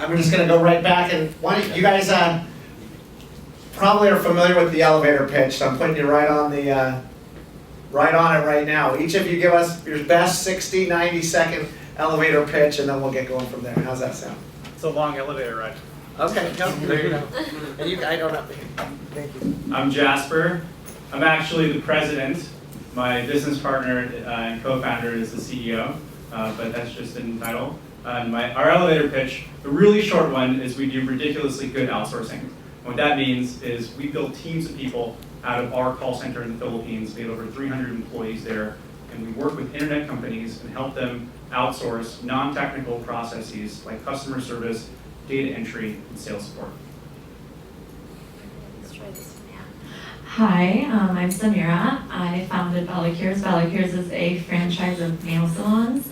I'm just gonna go right back and you guys probably are familiar with the elevator pitch, so I'm putting you right on it right now. Each of you give us your best 60, 90-second elevator pitch, and then we'll get going from there. How's that sound? It's a long elevator ride. Okay, no, there you go. And I don't have to. Thank you. I'm Jasper. I'm actually the president. My business partner and co-founder is the CEO, but that's just in title. Our elevator pitch, the really short one, is we do ridiculously good outsourcing. And what that means is we build teams of people out of our call center in the Philippines. We have over 300 employees there, and we work with internet companies and help them outsource non-technical processes like customer service, data entry, and sales support. Hi, I'm Samira. I founded Valicures. Valicures is a franchise of nail salons.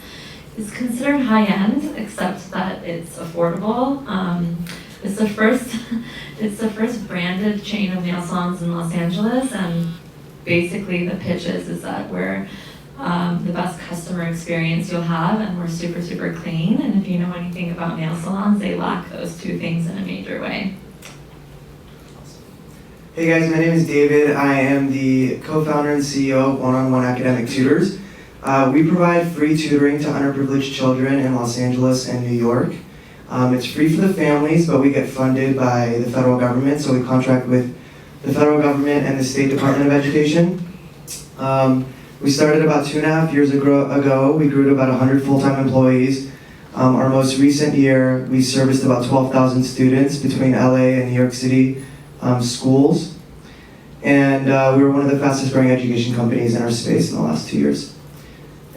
It's considered high-end, except that it's affordable. It's the first branded chain of nail salons in Los Angeles, and basically the pitch is that we're the best customer experience you'll have, and we're super, super clean. And if you know anything about nail salons, they lack those two things in a major way. Hey guys, my name is David. I am the co-founder and CEO of One-on-One Academic Tutors. We provide free tutoring to underprivileged children in Los Angeles and New York. It's free for the families, but we get funded by the federal government, so we contract with the federal government and the State Department of Education. We started about 2.5 years ago. We grew to about 100 full-time employees. Our most recent year, we serviced about 12,000 students between LA and New York City schools. And we were one of the fastest growing education companies in our space in the last 2 years.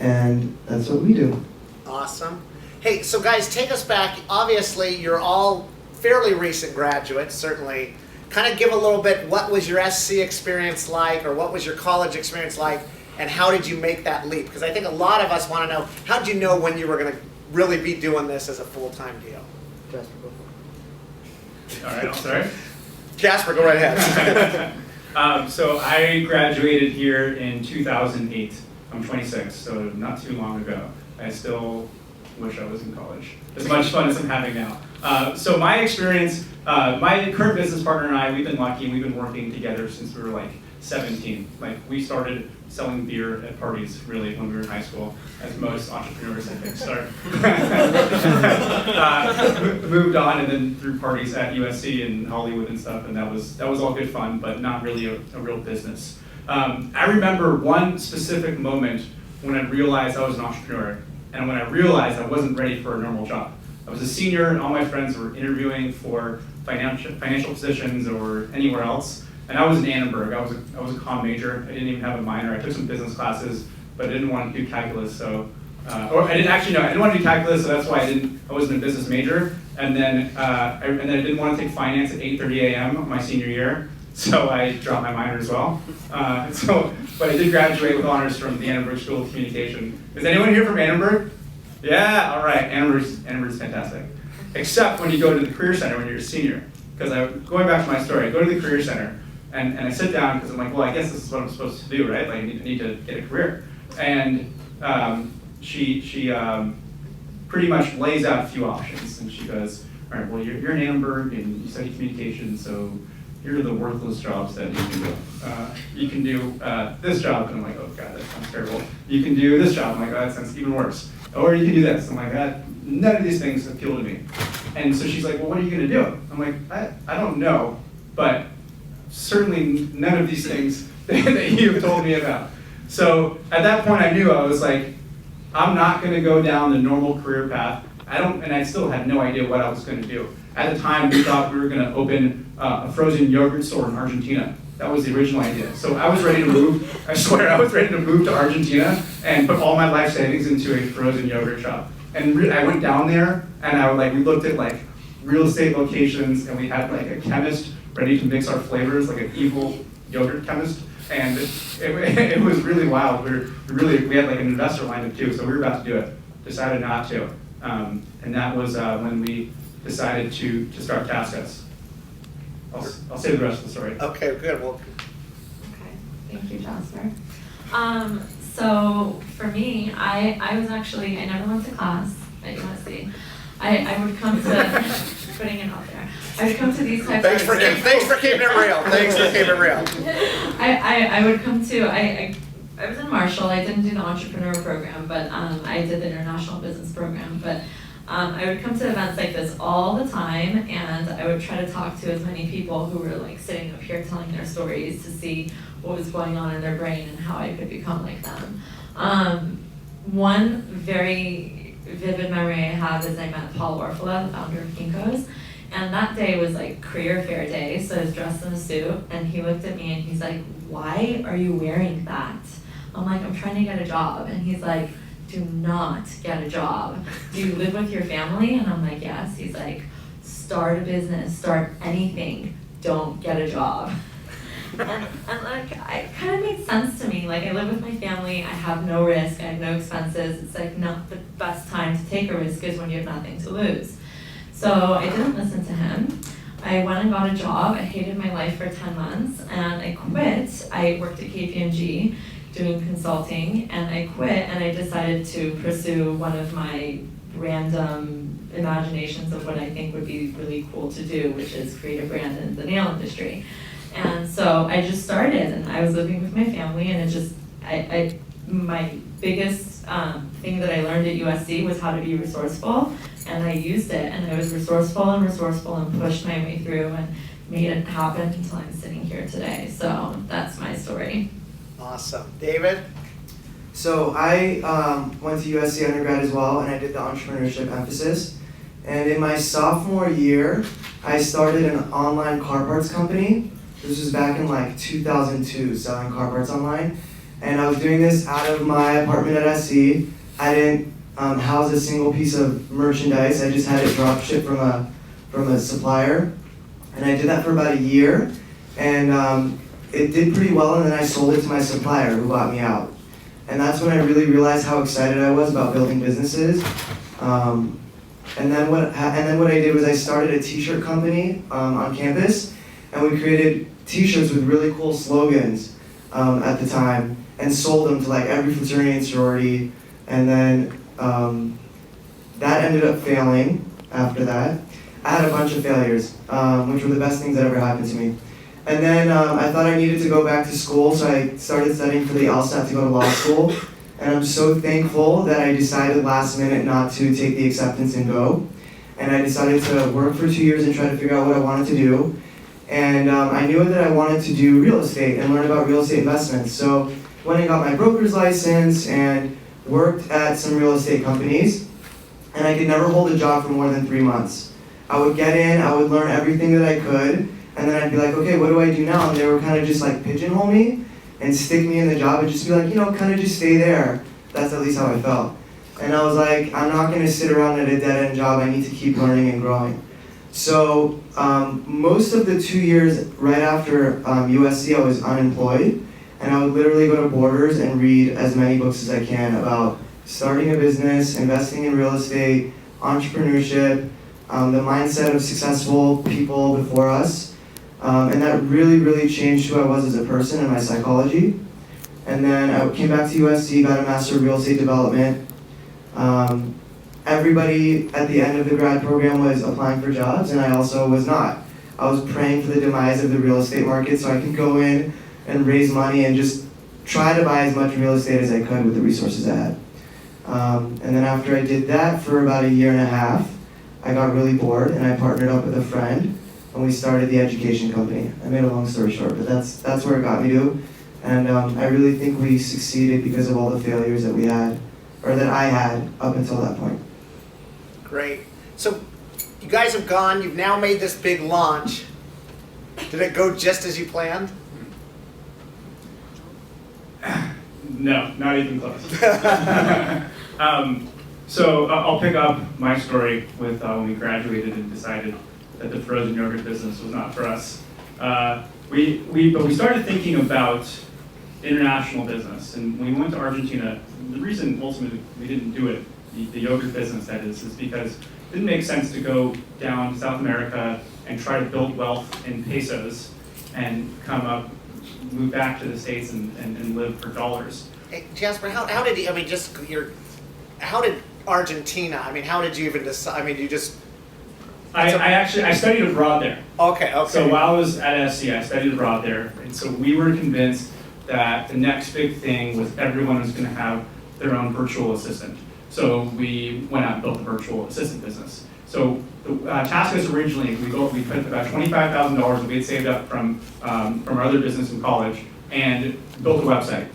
And that's what we do. Awesome. Hey, so guys, take us back. Obviously, you're all fairly recent graduates, certainly. Kind of give a little bit, what was your SC experience like, or what was your college experience like, and how did you make that leap? Because I think a lot of us want to know, how did you know when you were going to really be doing this as a full-time deal? Jasper, go for it. All right, I'll start. Jasper, go right ahead. So I graduated here in 2008. I'm 26, so not too long ago. I still wish I was in college. As much fun as I'm having now. So my experience, my current business partner and I, we've been lucky. We've been working together since we were like 17. Like we started selling beer at parties really when we were in high school, as most entrepreneurs I think start. Moved on and then through parties at USC and Hollywood and stuff, and that was all good fun, but not really a real business. I remember one specific moment when I realized I was an entrepreneur, and when I realized I wasn't ready for a normal job. I was a senior, and all my friends were interviewing for financial positions or anywhere else. And I was in Annenberg. I was a comm major. I didn't even have a minor. I took some business classes, but I didn't want to do calculus. So, I didn't want to do calculus. So that's why I wasn't a business major. And then I didn't want to take finance at 8:30 a.m. my senior year. So I dropped my minor as well. But I did graduate with honors from the Annenberg School of Communication. Is anyone here from Annenberg? Yeah. All right. Annenberg's fantastic. Except when you go to the Career Center when you're a senior. Because going back to my story, I go to the Career Center. And I sit down because I'm like, well, I guess this is what I'm supposed to do, right? Like, I need to get a career. And she pretty much lays out a few options. And she goes, all right, well, you're in Annenberg and you study communication, so here are the worthless jobs that you can do. You can do this job. And I'm like, oh, God, that sounds terrible. You can do this job. I'm like, oh, that sounds even worse. Or you can do this. I'm like, none of these things appeal to me. And so she's like, well, what are you going to do? I'm like, I don't know, but certainly none of these things that you've told me about. So at that point I knew, I was like, I'm not gonna go down the normal career path. And I still had no idea what I was gonna do. At the time we thought we were gonna open a frozen yogurt store in Argentina. That was the original idea. So I was ready to move, I swear, I was ready to move to Argentina and put all my life savings into a frozen yogurt shop. And I went down there and we looked at like real estate locations, and we had like a chemist ready to mix our flavors, like an evil yogurt chemist, and it was really wild. We had like an investor lined up too, so we were about to do it. Decided not to, and that was when we decided to start TaskUs. I'll say the rest of the story. Okay, good. Well, Okay, thank you, Jasper. So for me, I never went to class at USC. I would come to, putting it out there, I would come to these types Thanks of. for keeping it real. Thanks for keeping it real. I would come to, I was in Marshall, I didn't do the entrepreneur program, but I did the international business program, but I would come to events like this all the time, and I would try to talk to as many people who were like sitting up here telling their stories to see what was going on in their brain and how I could become like them. One very vivid memory I have is I met Paul Orfila, the founder of Kinko's, and that day was like career fair day, so I was dressed in a suit, and he looked at me and he's like, "Why are you wearing that?" I'm like, "I'm trying to get a job," and he's like, "Do not get a job. Do you live with your family?" And I'm like, "Yes." He's like, "Start a business, start anything, don't get a job." And like, it kind of made sense to me. Like, I live with my family, I have no risk, I have no expenses. It's like not the best time to take a risk is when you have nothing to lose. So I didn't listen to him. I went and got a job. I hated my life for 10 months and I quit. I worked at KPMG doing consulting, and I quit, and I decided to pursue one of my random imaginations of what I think would be really cool to do, which is create a brand in the nail industry. And so I just started, and I was living with my family, and it just, my biggest thing that I learned at USC was how to be resourceful, and I used it, and I was resourceful and pushed my way through and made it happen until I'm sitting here today. So that's my story. Awesome. David? So I went to USC undergrad as well, and I did the entrepreneurship emphasis. And in my sophomore year, I started an online car parts company. This was back in like 2002, selling car parts online. And I was doing this out of my apartment at SC. I didn't house a single piece of merchandise. I just had it drop shipped from a supplier. And I did that for about a year. And it did pretty well, and then I sold it to my supplier who bought me out. And that's when I really realized how excited I was about building businesses. And then what I did was I started a t-shirt company on campus, and we created t-shirts with really cool slogans at the time, and sold them to like every fraternity and sorority. And then that ended up failing after that. I had a bunch of failures, which were the best things that ever happened to me. And then I thought I needed to go back to school, so I started studying for the LSAT to go to law school. And I'm so thankful that I decided last minute not to take the acceptance and go. And I decided to work for 2 years and try to figure out what I wanted to do. And I knew that I wanted to do real estate and learn about real estate investments. So went and got my broker's license and worked at some real estate companies. And I could never hold a job for more than 3 months. I would get in, I would learn everything that I could, and then I'd be like, okay, what do I do now? And they were kind of just like pigeonhole me and stick me in the job and just be like, kind of just stay there. That's at least how I felt. And I was like, I'm not going to sit around at a dead-end job. I need to keep learning and growing. So most of the 2 years right after USC, I was unemployed. And I would literally go to Borders and read as many books as I can about starting a business, investing in real estate, entrepreneurship, the mindset of successful people before us. And that really, really changed who I was as a person and my psychology. And then I came back to USC, got a Master of Real Estate Development. Everybody at the end of the grad program was applying for jobs, and I also was not. I was praying for the demise of the real estate market so I could go in and raise money and just try to buy as much real estate as I could with the resources I had. And then after I did that for about a year and a half, I got really bored and I partnered up with a friend and we started the education company. I made a long story short, but that's where it got me to. And I really think we succeeded because of all the failures that we had, or that I had up until that point. Great. So you guys have gone, you've now made this big launch. Did it go just as you planned? No, not even close. So I'll pick up my story with when we graduated and decided that the frozen yogurt business was not for us. But we started thinking about international business, and when we went to Argentina, the reason ultimately we didn't do it, the yogurt business that is because it didn't make sense to go down to South America and try to build wealth in pesos and move back to the States and live for dollars. Hey, Jasper, how did Argentina? I mean, how did you even decide? I mean, you just I studied abroad there. okay. So while I was at SC, I studied abroad there, and so we were convinced that the next big thing was everyone was going to have their own virtual assistant. So we went out and built a virtual assistant business. So TaskUs originally, we put about $25,000 that we had saved up from our other business in college and built a website.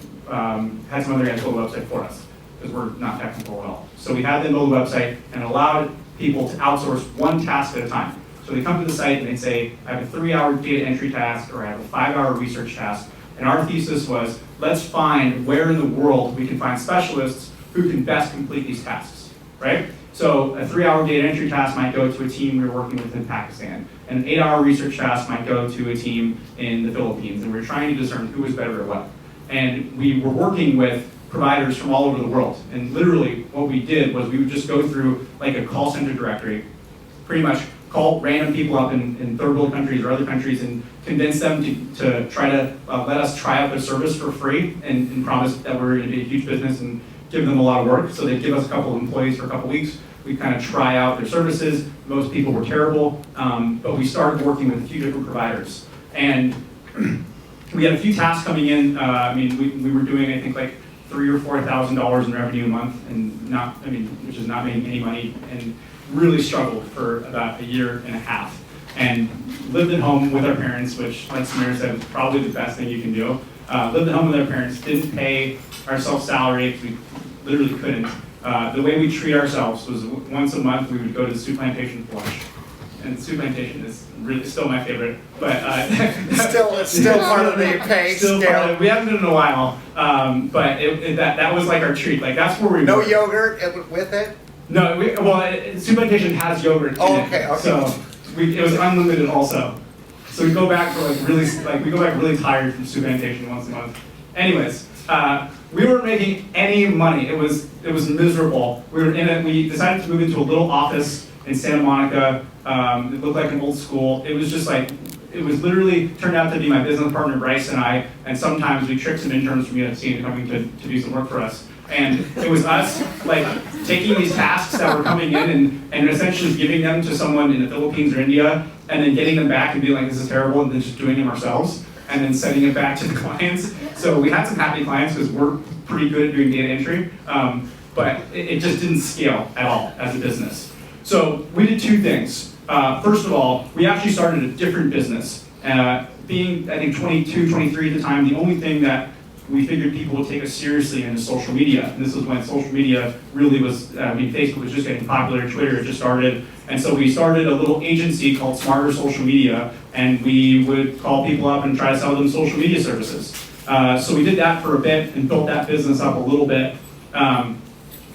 Had some other guys build a website for us because we're not technical at all. So we had them build a website and allowed people to outsource one task at a time. So they come to the site and they say, I have a 3-hour data entry task or I have a 5-hour research task. And our thesis was, let's find where in the world we can find specialists who can best complete these tasks, right? So a 3-hour data entry task might go to a team we were working with in Pakistan. An 8-hour research task might go to a team in the Philippines. And we were trying to discern who was better at what. And we were working with providers from all over the world. And literally what we did was we would just go through like a call center directory, pretty much call random people up in third world countries or other countries and convince them to try to let us try out their service for free and promise that we're going to be a huge business and give them a lot of work. So they'd give us a couple of employees for a couple of weeks. We kind of try out their services. Most people were terrible, but we started working with a few different providers. And we had a few tasks coming in. I mean, we were doing, I think, like $3,000 or $4,000 in revenue a month, and which is not making any money, and really struggled for about a year and a half. And lived at home with our parents, which, like Samir said, is probably the best thing you can do. Lived at home with our parents, didn't pay ourselves salary because we literally couldn't. The way we treat ourselves was once a month we would go to the soup plantation for lunch. And soup plantation is really still my favorite, but it's still part of the pay scale. We haven't done it in a while, but that was like our treat. Like that's where we no were. yogurt with it. No, soup plantation has yogurt. Oh, in okay, it, okay. So it was unlimited also. So we go back for we go back really tired from soup plantation once a month. Anyways, we weren't making any money. It was miserable. We decided to move into a little office in Santa Monica. It looked like an old school. It was just like, it was literally turned out to be my business partner Bryce and I, and sometimes we tricked some interns from USC into coming to do some work for us. And it was us like taking these tasks that were coming in and essentially giving them to someone in the Philippines or India, and then getting them back and being like, this is terrible, and then just doing them ourselves, and then sending it back to the clients. So we had some happy clients because we're pretty good at doing data entry, but it just didn't scale at all as a business. So we did two things. First of all, we actually started a different business. Being, I think, 22, 23 at the time, the only thing that we figured people would take us seriously in is social media. And this was when social media really was, Facebook was just getting popular, Twitter had just started. And so we started a little agency called Smarter Social Media, and we would call people up and try to sell them social media services. So we did that for a bit and built that business up a little bit, kind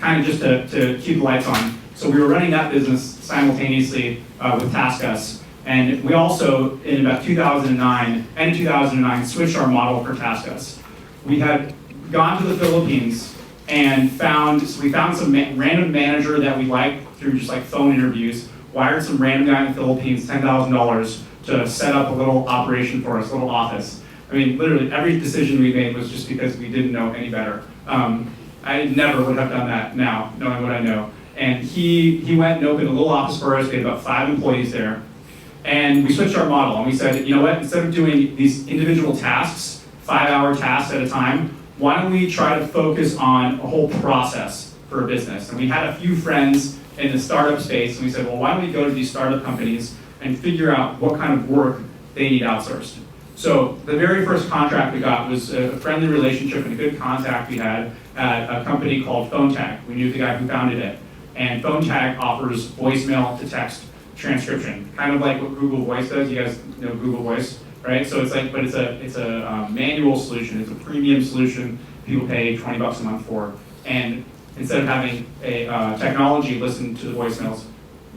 of just to keep the lights on. So we were running that business simultaneously with TaskUs. And we also, in about 2009, switched our model for TaskUs. We had gone to the Philippines and we found some random manager that we liked through just like phone interviews, wired some random guy in the Philippines $10,000 to set up a little operation for us, a little office. I mean, literally every decision we made was just because we didn't know any better. I never would have done that now, knowing what I know. And he went and opened a little office for us. We had about 5 employees there. And we switched our model and we said, you know what, instead of doing these individual tasks, 5-hour tasks at a time, why don't we try to focus on a whole process for a business? And we had a few friends in the startup space, and we said, well, why don't we go to these startup companies and figure out what kind of work they need outsourced? So the very first contract we got was a friendly relationship and a good contact we had at a company called PhoneTag. We knew the guy who founded it. And PhoneTag offers voicemail to text transcription, kind of like what Google Voice does. You guys know Google Voice, right? So it's like, but it's a manual solution. It's a premium solution. People pay $20 a month for. And instead of having a technology listen to the voicemails,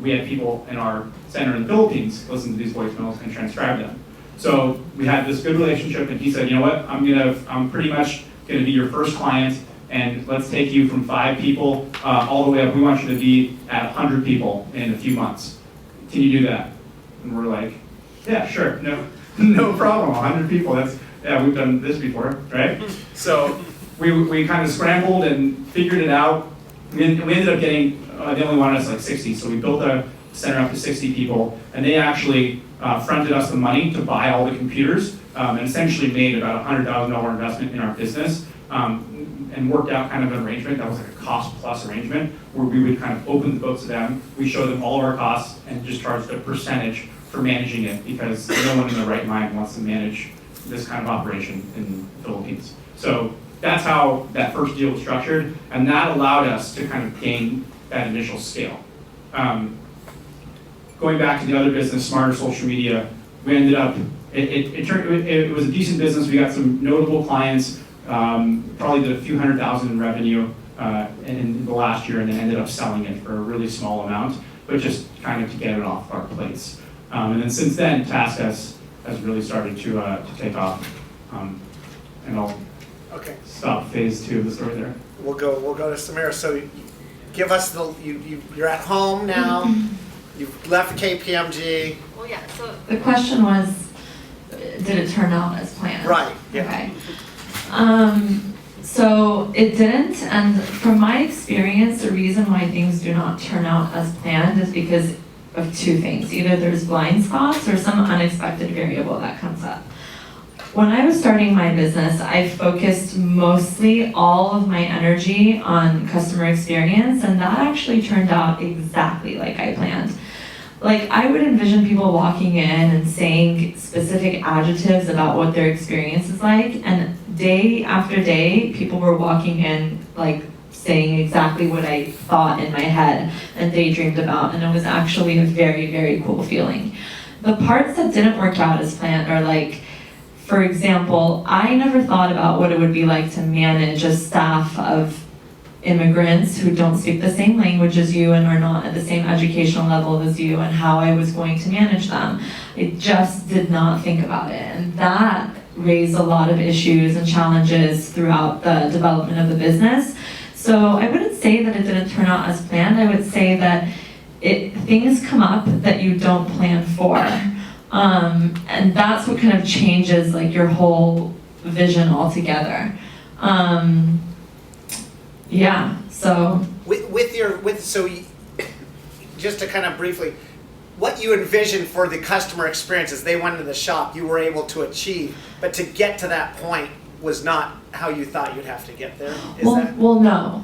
we had people in our center in the Philippines listen to these voicemails and transcribe them. So we had this good relationship, and he said, you know what? I'm pretty much gonna be your first client, and let's take you from 5 people all the way up. We want you to be at 100 people in a few months. Can you do that? And we're like, yeah, sure, no problem. 100 people. We've done this before, right? So we kind of scrambled and figured it out, we ended up getting, they only wanted us like 60, so we built a center up to 60 people, and they actually fronted us the money to buy all the computers, and essentially made about $100,000 investment in our business, and worked out kind of an arrangement that was like a cost plus arrangement, where we would kind of open the books to them, we show them all of our costs, and just charged a percentage for managing it, because no one in their right mind wants to manage this kind of operation in the Philippines. So that's how that first deal was structured, and that allowed us to kind of gain that initial scale. Going back to the other business, Smarter Social Media, we ended up, it was a decent business. We got some notable clients, probably did a few $100,000 in revenue in the last year, and then ended up selling it for a really small amount, but just kind of to get it off our plates. And then since then, Task has really started to take off. And I'll stop phase 2 of the story there. We'll go to Samira. So give us you're at home now. You've left KPMG. Well, yeah, so the question was, did it turn out as planned? Right, yeah. Okay. So it didn't, and from my experience, the reason why things do not turn out as planned is because of two things. Either there's blind spots or some unexpected variable that comes up. When I was starting my business, I focused mostly all of my energy on customer experience, and that actually turned out exactly like I planned. Like, I would envision people walking in and saying specific adjectives about what their experience is like, and day after day, people were walking in like saying exactly what I thought in my head and daydreamed about, and it was actually a very, very cool feeling. The parts that didn't work out as planned are like, for example, I never thought about what it would be like to manage a staff of immigrants who don't speak the same language as you and are not at the same educational level as you, and how I was going to manage them. I just did not think about it, and that raised a lot of issues and challenges throughout the development of the business. So I wouldn't say that it didn't turn out as planned. I would say that things come up that you don't plan for. And that's what kind of changes like your whole vision altogether. Yeah, so. Just to kind of briefly, what you envisioned for the customer experience as they went into the shop, you were able to achieve, but to get to that point was not how you thought you'd have to get there? Well, no.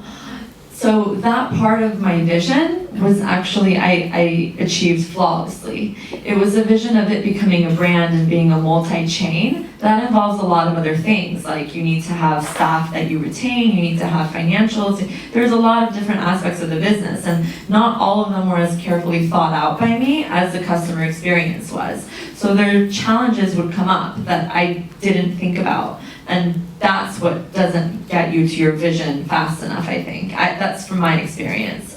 So that part of my vision was actually, I achieved flawlessly. It was a vision of it becoming a brand and being a multi-chain. That involves a lot of other things, like you need to have staff that you retain, you need to have financials. There's a lot of different aspects of the business, and not all of them were as carefully thought out by me as the customer experience was. So their challenges would come up that I didn't think about. And that's what doesn't get you to your vision fast enough, I think. That's from my experience.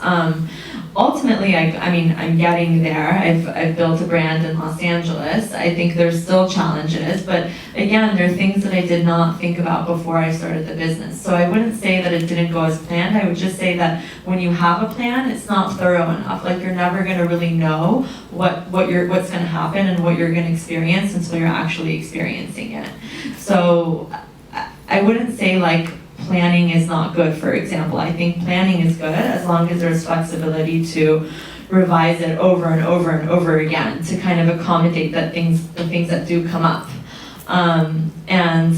Ultimately, I'm getting there. I've built a brand in Los Angeles. I think there's still challenges, but again, there are things that I did not think about before I started the business. So I wouldn't say that it didn't go as planned. I would just say that when you have a plan, it's not thorough enough. Like, you're never going to really know what's going to happen and what you're going to experience until you're actually experiencing it. So I wouldn't say like planning is not good, for example. I think planning is good as long as there's flexibility to revise it over and over and over again to kind of accommodate the things that do come up. And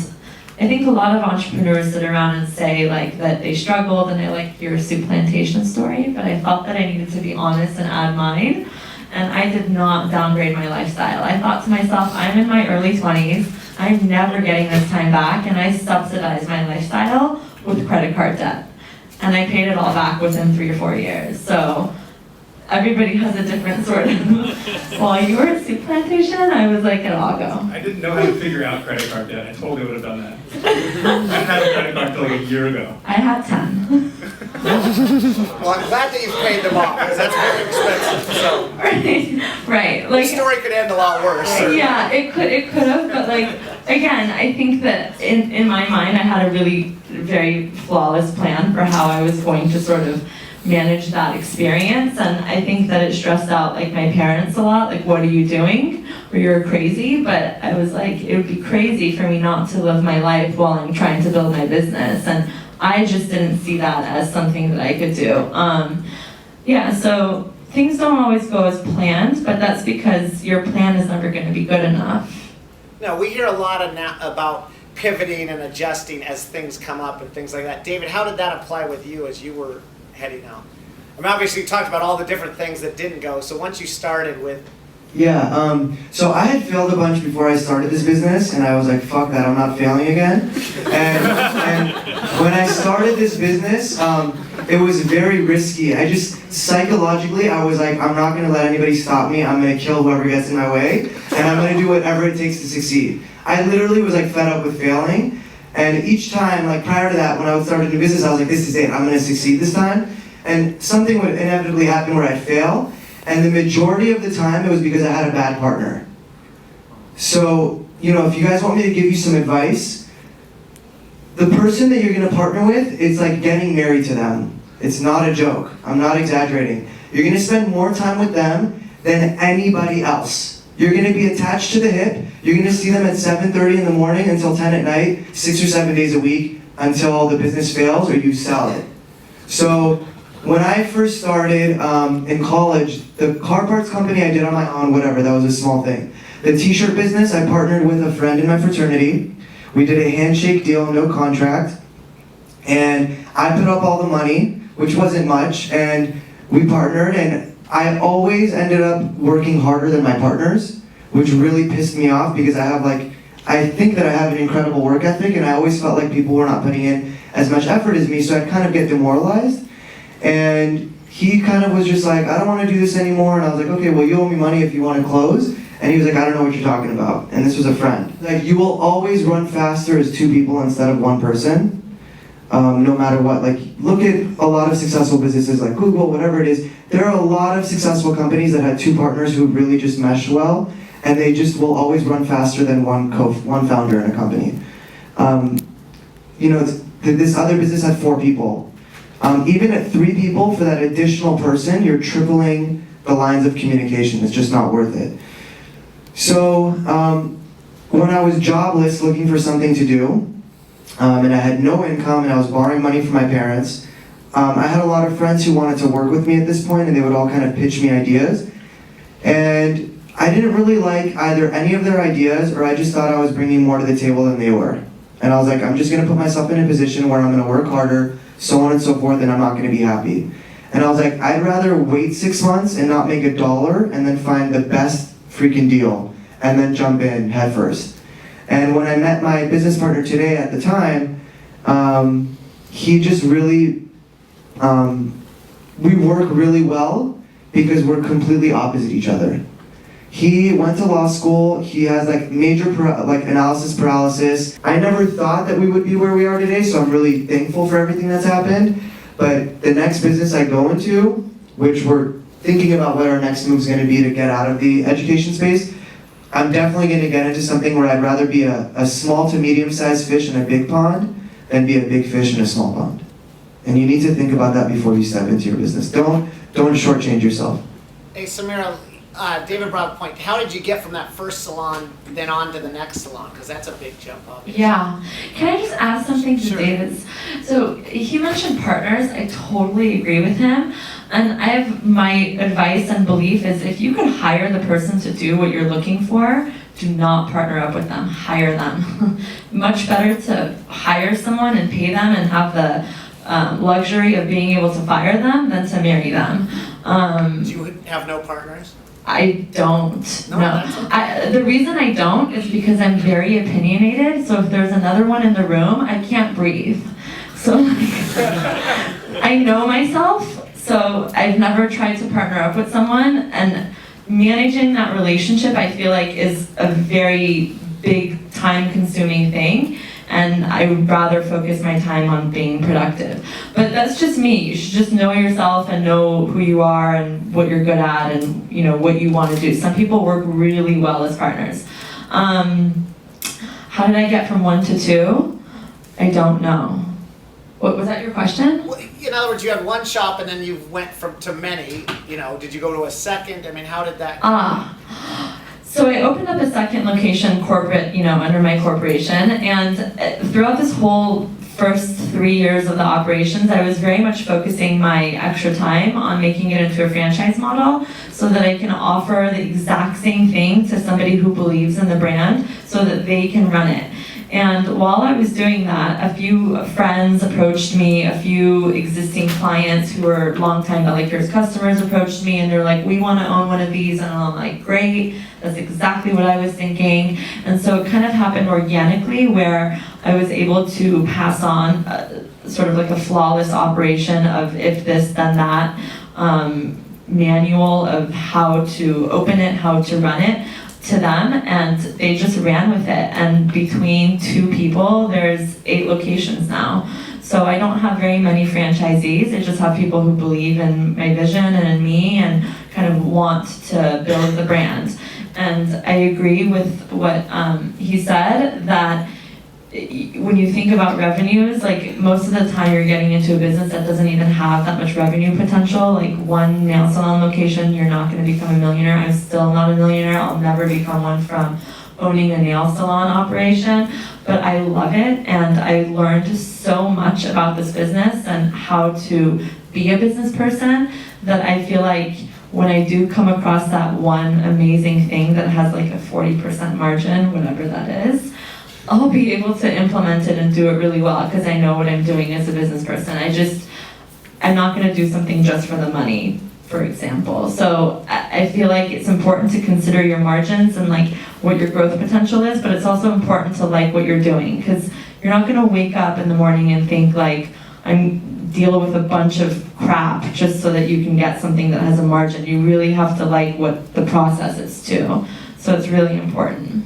I think a lot of entrepreneurs sit around and say like that they struggled, and I like your soup plantation story, but I felt that I needed to be honest and add mine. And I did not downgrade my lifestyle. I thought to myself, I'm in my early 20s, I'm never getting this time back, and I subsidized my lifestyle with credit card debt. And I paid it all back within 3 or 4 years. So everybody has a different sort of, while you were at Soup Plantation, I was like, it'll all go. I didn't know how to figure out credit card debt. I totally would have done that. I had a credit card until like a year ago. I had 10. Well, I'm glad that you've paid them off, because that's very expensive. So Right. Like, the story could end a lot worse. Yeah, it could have, but like, again, I think that in my mind, I had a really very flawless plan for how I was going to sort of manage that experience, and I think that it stressed out like my parents a lot, like, what are you doing? Or you're crazy. But I was like, it would be crazy for me not to live my life while I'm trying to build my business, and I just didn't see that as something that I could do. Yeah, so things don't always go as planned, but that's because your plan is never going to be good enough. No, we hear a lot about pivoting and adjusting as things come up and things like that. David, how did that apply with you as you were heading out? I mean, obviously you talked about all the different things that didn't go, so once you started with... Yeah, so I had failed a bunch before I started this business, and I was like, fuck that, I'm not failing again. And when I started this business, it was very risky. Psychologically, I was like, I'm not gonna let anybody stop me, I'm gonna kill whoever gets in my way, and I'm gonna do whatever it takes to succeed. I literally was like fed up with failing, and each time, like prior to that, when I would start a new business, I was like, this is it, I'm gonna succeed this time. And something would inevitably happen where I'd fail, and the majority of the time it was because I had a bad partner. So, if you guys want me to give you some advice, the person that you're gonna partner with, it's like getting married to them. It's not a joke, I'm not exaggerating. You're gonna spend more time with them than anybody else. You're gonna be attached to the hip, you're gonna see them at 7:30 in the morning until 10 at night, 6 or 7 days a week, until the business fails or you sell it. So, when I first started in college, the car parts company I did on my own, whatever, that was a small thing. The t-shirt business, I partnered with a friend in my fraternity. We did a handshake deal, no contract. And I put up all the money, which wasn't much, and we partnered, and I always ended up working harder than my partners, which really pissed me off because I think that I have an incredible work ethic, and I always felt like people were not putting in as much effort as me, so I'd kind of get demoralized. And he kind of was just like, I don't want to do this anymore. And I was like, okay, well, you owe me money if you want to close. And he was like, I don't know what you're talking about. And this was a friend. Like, you will always run faster as 2 people instead of 1 person, no matter what. Like, look at a lot of successful businesses like Google, whatever it is. There are a lot of successful companies that had 2 partners who really just mesh well, and they just will always run faster than one founder in a company. This other business had 4 people. Even at 3 people, for that additional person, you're tripling the lines of communication. It's just not worth it. So, when I was jobless looking for something to do, and I had no income and I was borrowing money from my parents, I had a lot of friends who wanted to work with me at this point, and they would all kind of pitch me ideas. And I didn't really like either any of their ideas, or I just thought I was bringing more to the table than they were. And I was like, I'm just going to put myself in a position where I'm going to work harder, so on and so forth, and I'm not going to be happy. And I was like, I'd rather wait 6 months and not make $1 and then find the best freaking deal and then jump in head first. And when I met my business partner today at the time, he just really, we work really well because we're completely opposite each other. He went to law school, he has major analysis paralysis. I never thought that we would be where we are today, so I'm really thankful for everything that's happened. But the next business I go into, which we're thinking about what our next move is going to be to get out of the education space, I'm definitely going to get into something where I'd rather be a small to medium-sized fish in a big pond than be a big fish in a small pond. And you need to think about that before you step into your business. Don't shortchange yourself. Hey, Samira, David brought up a point. How did you get from that first salon then on to the next salon? Because that's a big jump, obviously. Yeah. Can I just add something to Sure. David's? So he mentioned partners. I totally agree with him. And my advice and belief is if you could hire the person to do what you're looking for, do not partner up with them. Hire them. Much better to hire someone and pay them and have the luxury of being able to fire them than to marry them. Do you have no partners? I don't. No, No. that's okay. The reason I don't is because I'm very opinionated. So if there's another one in the room, I can't breathe. So I know myself. So I've never tried to partner up with someone, and managing that relationship I feel like is a very big time-consuming thing. And I would rather focus my time on being productive. But that's just me. You should just know yourself and know who you are and what you're good at and what you want to do. Some people work really well as partners. How did I get from 1 to 2? I don't know. What was that your question? Well, in other words, you had one shop and then you went to many. Did you go to a second? I mean, how did that? So I opened up a second location corporate, under my corporation, and throughout this whole first 3 years of the operations, I was very much focusing my extra time on making it into a franchise model so that I can offer the exact same thing to somebody who believes in the brand so that they can run it. And while I was doing that, a few friends approached me, a few existing clients who were longtime Belly Cures customers approached me, and they're like, we want to own one of these. And I'm like, great, that's exactly what I was thinking. And so it kind of happened organically where I was able to pass on sort of like a flawless operation of if this, then that, manual of how to open it, how to run it, to them, and they just ran with it. And between 2 people, there's 8 locations now. So I don't have very many franchisees. I just have people who believe in my vision and in me and kind of want to build the brand. And I agree with what he said, that when you think about revenues, like most of the time you're getting into a business that doesn't even have that much revenue potential. Like one nail salon location, you're not going to become a millionaire. I'm still not a millionaire. I'll never become one from owning a nail salon operation, but I love it, and I learned so much about this business and how to be a business person that I feel like when I do come across that one amazing thing that has like a 40% margin, whatever that is, I'll be able to implement it and do it really well because I know what I'm doing as a business person. I'm not going to do something just for the money, for example. So I feel like it's important to consider your margins and like what your growth potential is, but it's also important to like what you're doing, because you're not going to wake up in the morning and think like, I'm dealing with a bunch of crap just so that you can get something that has a margin. You really have to like what the process is too. So it's really important.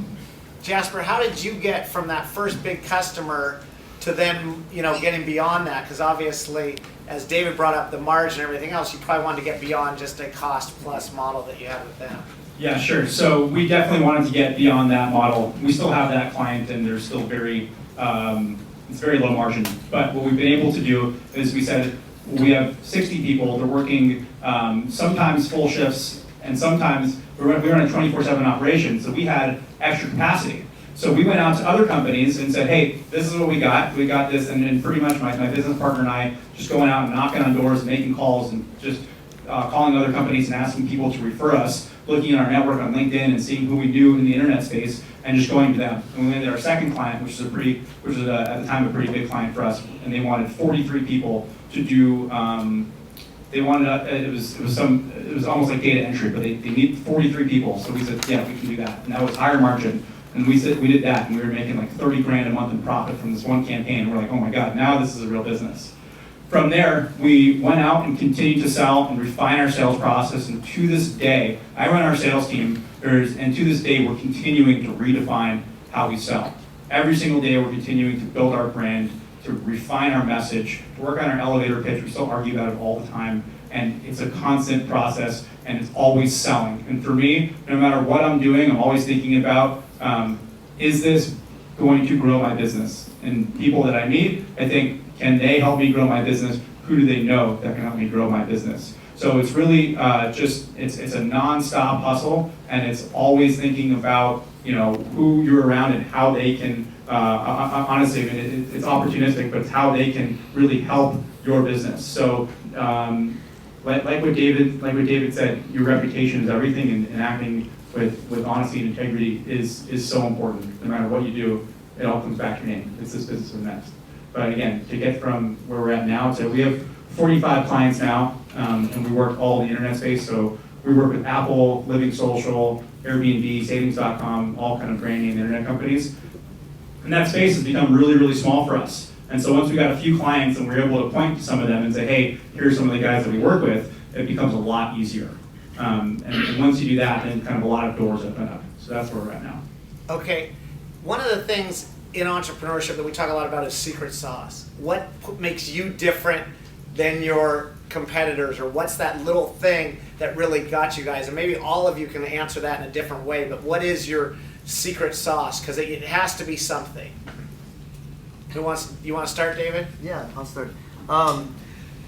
Jasper, how did you get from that first big customer to then, getting beyond that? Because obviously, as David brought up the margin and everything else, you probably wanted to get beyond just a cost plus model that you had with them. Yeah, sure. So we definitely wanted to get beyond that model. We still have that client, and they're still very, it's very low margin. But what we've been able to do is we said, we have 60 people. They're working sometimes full shifts, and sometimes we run a 24/7 operation. So we had extra capacity. So we went out to other companies and said, hey, this is what we got. We got this, and pretty much my business partner and I just going out and knocking on doors and making calls and just calling other companies and asking people to refer us, looking at our network on LinkedIn and seeing who we knew in the internet space and just going to them. And we landed our second client, which was at the time a pretty big client for us, and they wanted 43 people to do. They wanted it was almost like data entry, but they need 43 people. So we said, yeah, we can do that, and that was higher margin. And we did that, and we were making like 30 grand a month in profit from this one campaign. And we're like, oh my God, now this is a real business. From there, we went out and continued to sell and refine our sales process. And to this day, I run our sales team, and to this day, we're continuing to redefine how we sell. Every single day, we're continuing to build our brand, to refine our message, to work on our elevator pitch. We still argue about it all the time. And it's a constant process, and it's always selling. And for me, no matter what I'm doing, I'm always thinking about, is this going to grow my business? And people that I meet, I think, can they help me grow my business? Who do they know that can help me grow my business? So it's really it's a non-stop hustle, and it's always thinking about who you're around and how they can. Honestly, I mean, it's opportunistic, but it's how they can really help your business. So. Like what David said, your reputation is everything, and acting with honesty and integrity is so important. No matter what you do, it all comes back to your name. It's this business or next. But again, to get from where we're at now to, we have 45 clients now, and we work all in the internet space. So we work with Apple, Living Social, Airbnb, Savings.com, all kind of brand name internet companies. And that space has become really, really small for us. And so once we got a few clients and we were able to point to some of them and say, hey, here's some of the guys that we work with, it becomes a lot easier. And once you do that, then kind of a lot of doors open up. So that's where we're at now. Okay, one of the things in entrepreneurship that we talk a lot about is secret sauce. What makes you different than your competitors, or what's that little thing that really got you guys? And maybe all of you can answer that in a different way, but what is your secret sauce? Because it has to be something. You want to start, David? Yeah, I'll start.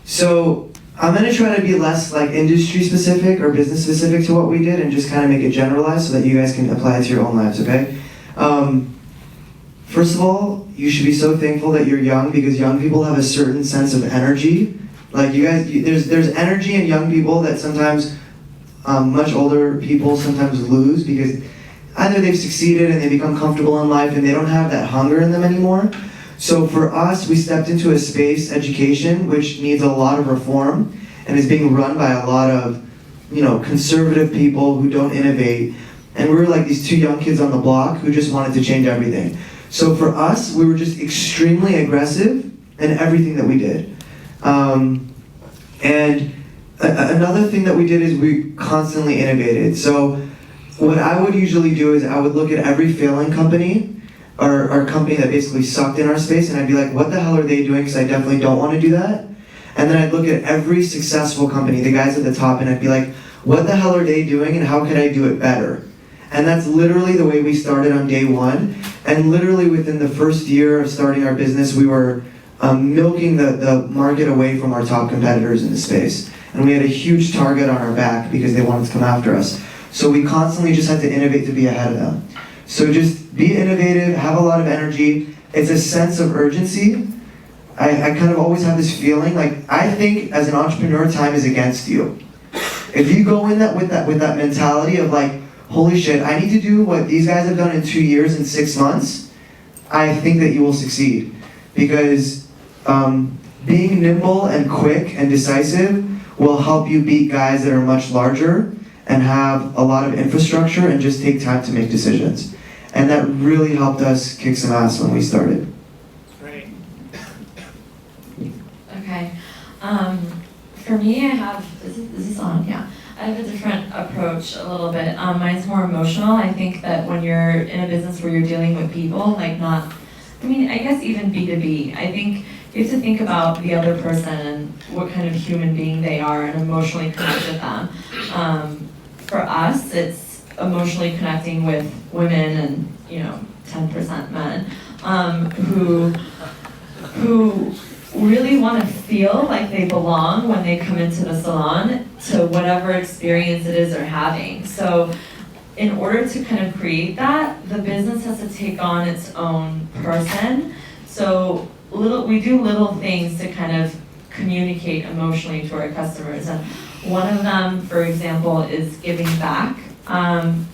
So I'm going to try to be less like industry specific or business specific to what we did and just kind of make it generalized so that you guys can apply it to your own lives, okay? first of all, you should be so thankful that you're young because young people have a certain sense of energy. Like you guys, there's energy in young people that sometimes much older people sometimes lose because either they've succeeded and they become comfortable in life and they don't have that hunger in them anymore. So for us, we stepped into a space, education, which needs a lot of reform and is being run by a lot of, conservative people who don't innovate. And we were like these two young kids on the block who just wanted to change everything. So for us, we were just extremely aggressive in everything that we did. Another thing that we did is we constantly innovated. So what I would usually do is I would look at every failing company or company that basically sucked in our space, and I'd be like, what the hell are they doing? Because I definitely don't want to do that. And then I'd look at every successful company, the guys at the top, and I'd be like, what the hell are they doing and how could I do it better? And that's literally the way we started on day one. And literally within the first year of starting our business, we were milking the market away from our top competitors in the space. And we had a huge target on our back because they wanted to come after us. So we constantly just had to innovate to be ahead of them. So just be innovative, have a lot of energy. It's a sense of urgency. I kind of always have this feeling, like I think as an entrepreneur, time is against you. If you go in with that mentality of like, holy shit, I need to do what these guys have done in 2 years and 6 months, I think that you will succeed. Because being nimble and quick and decisive will help you beat guys that are much larger and have a lot of infrastructure and just take time to make decisions. And that really helped us kick some ass when we started. Great. Okay. For me, I have, is this on? Yeah. I have a different approach a little bit. Mine's more emotional. I think that when you're in a business where you're dealing with people, I guess even B2B, I think you have to think about the other person and what kind of human being they are and emotionally connect with them. For us, it's emotionally connecting with women and, 10% men who really want to feel like they belong when they come into the salon to whatever experience it is they're having. So in order to kind of create that, the business has to take on its own person. So we do little things to kind of communicate emotionally to our customers. And one of them, for example, is giving back. I'm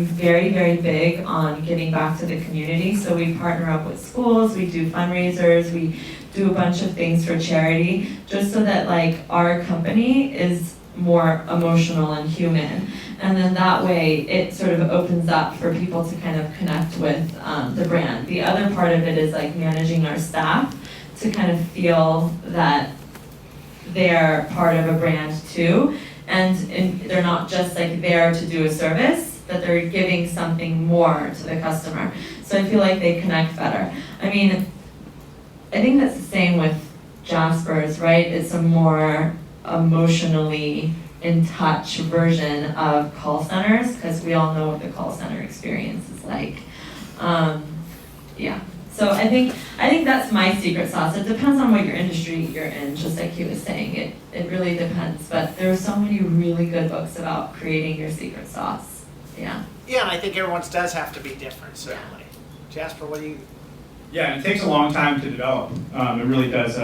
very, very big on giving back to the community. So we partner up with schools, we do fundraisers, we do a bunch of things for charity, just so that our company is more emotional and human. And then that way it sort of opens up for people to kind of connect with the brand. The other part of it is managing our staff to kind of feel that they're part of a brand too. And they're not just there to do a service, that they're giving something more to the customer. So I feel like they connect better. I think that's the same with Jasper's, right? It's a more emotionally in touch version of call centers, because we all know what the call center experience is like. Yeah. So I think that's my secret sauce. It depends on what your industry you're in, just like he was saying. It really depends. But there are so many really good books about creating your secret sauce. Yeah. Yeah, and I think everyone's does have to be different, certainly. Jasper, what do you? Yeah, and it takes a long time to develop. It really does.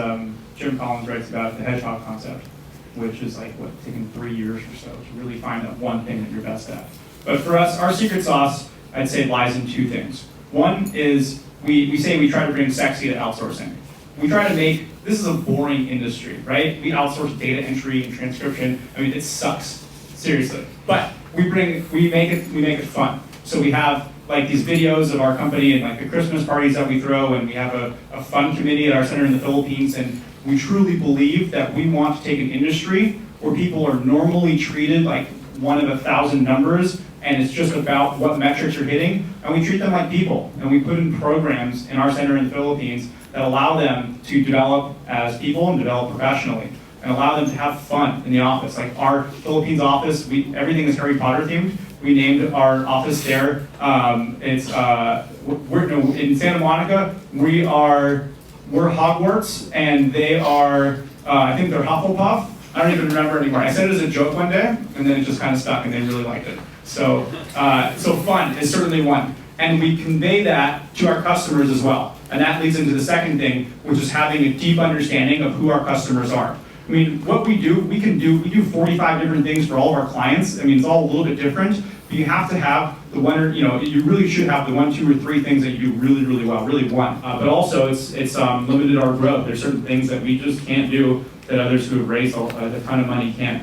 Jim Collins writes about the hedgehog concept, which is taking 3 years or so to really find that one thing that you're best at. But for us, our secret sauce, I'd say, lies in two things. One is we say we try to bring sexy to outsourcing. We try to this is a boring industry, right? We outsource data entry and transcription. It sucks, seriously. But we make it fun. So we have these videos of our company and the Christmas parties that we throw, and we have a fun committee at our center in the Philippines, and we truly believe that we want to take an industry where people are normally treated like one of 1,000 numbers, and it's just about what metrics you're hitting, and we treat them like people, and we put in programs in our center in the Philippines that allow them to develop as people and develop professionally, and allow them to have fun in the office. Our Philippines office, everything is Harry Potter themed. We named our office there. We're in Santa Monica. We're Hogwarts, and they are, I think they're Hufflepuff. I don't even remember anymore. I said it as a joke one day, and then it just kind of stuck, and they really liked it. So fun is certainly one. and we convey that to our customers as well. And that leads into the second thing, which is having a deep understanding of who our customers are. I mean, what we do, we do 45 different things for all of our clients. I mean, it's all a little bit different, but you have to have the one, or, you really should have the 1, 2, or 3 things that you do really, really well, really want. But also, it's limited our growth. There's certain things that we just can't do that others who have raised a ton of money can't.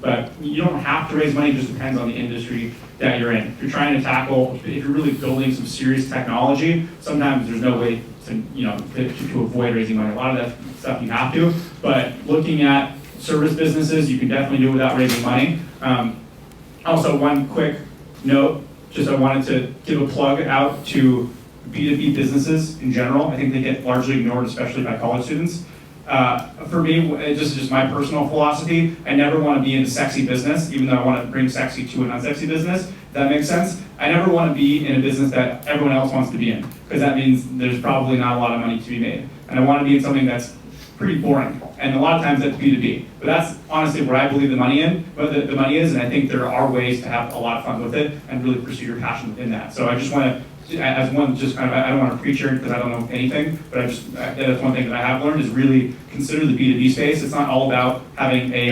But you don't have to raise money, it just depends on the industry that you're in. If you're trying to tackle, if you're really building some serious technology, sometimes there's no way to avoid raising money. A lot of that stuff you have to, but looking at service businesses, you can definitely do it without raising money. Also, one quick note, just I wanted to give a plug out to B2B businesses in general. I think they get largely ignored, especially by college students. For me, this is just my personal philosophy. I never want to be in a sexy business, even though I want to bring sexy to an unsexy business. If that makes sense. I never want to be in a business that everyone else wants to be in, because that means there's probably not a lot of money to be made. And I want to be in something that's pretty boring. And a lot of times that's B2B. But that's honestly where I believe the money is, and I think there are ways to have a lot of fun with it and really pursue your passion within that. So I just want to, as one, just kind of, I don't want to preach here because I don't know anything, but that's one thing that I have learned is really consider the B2B space. It's not all about having a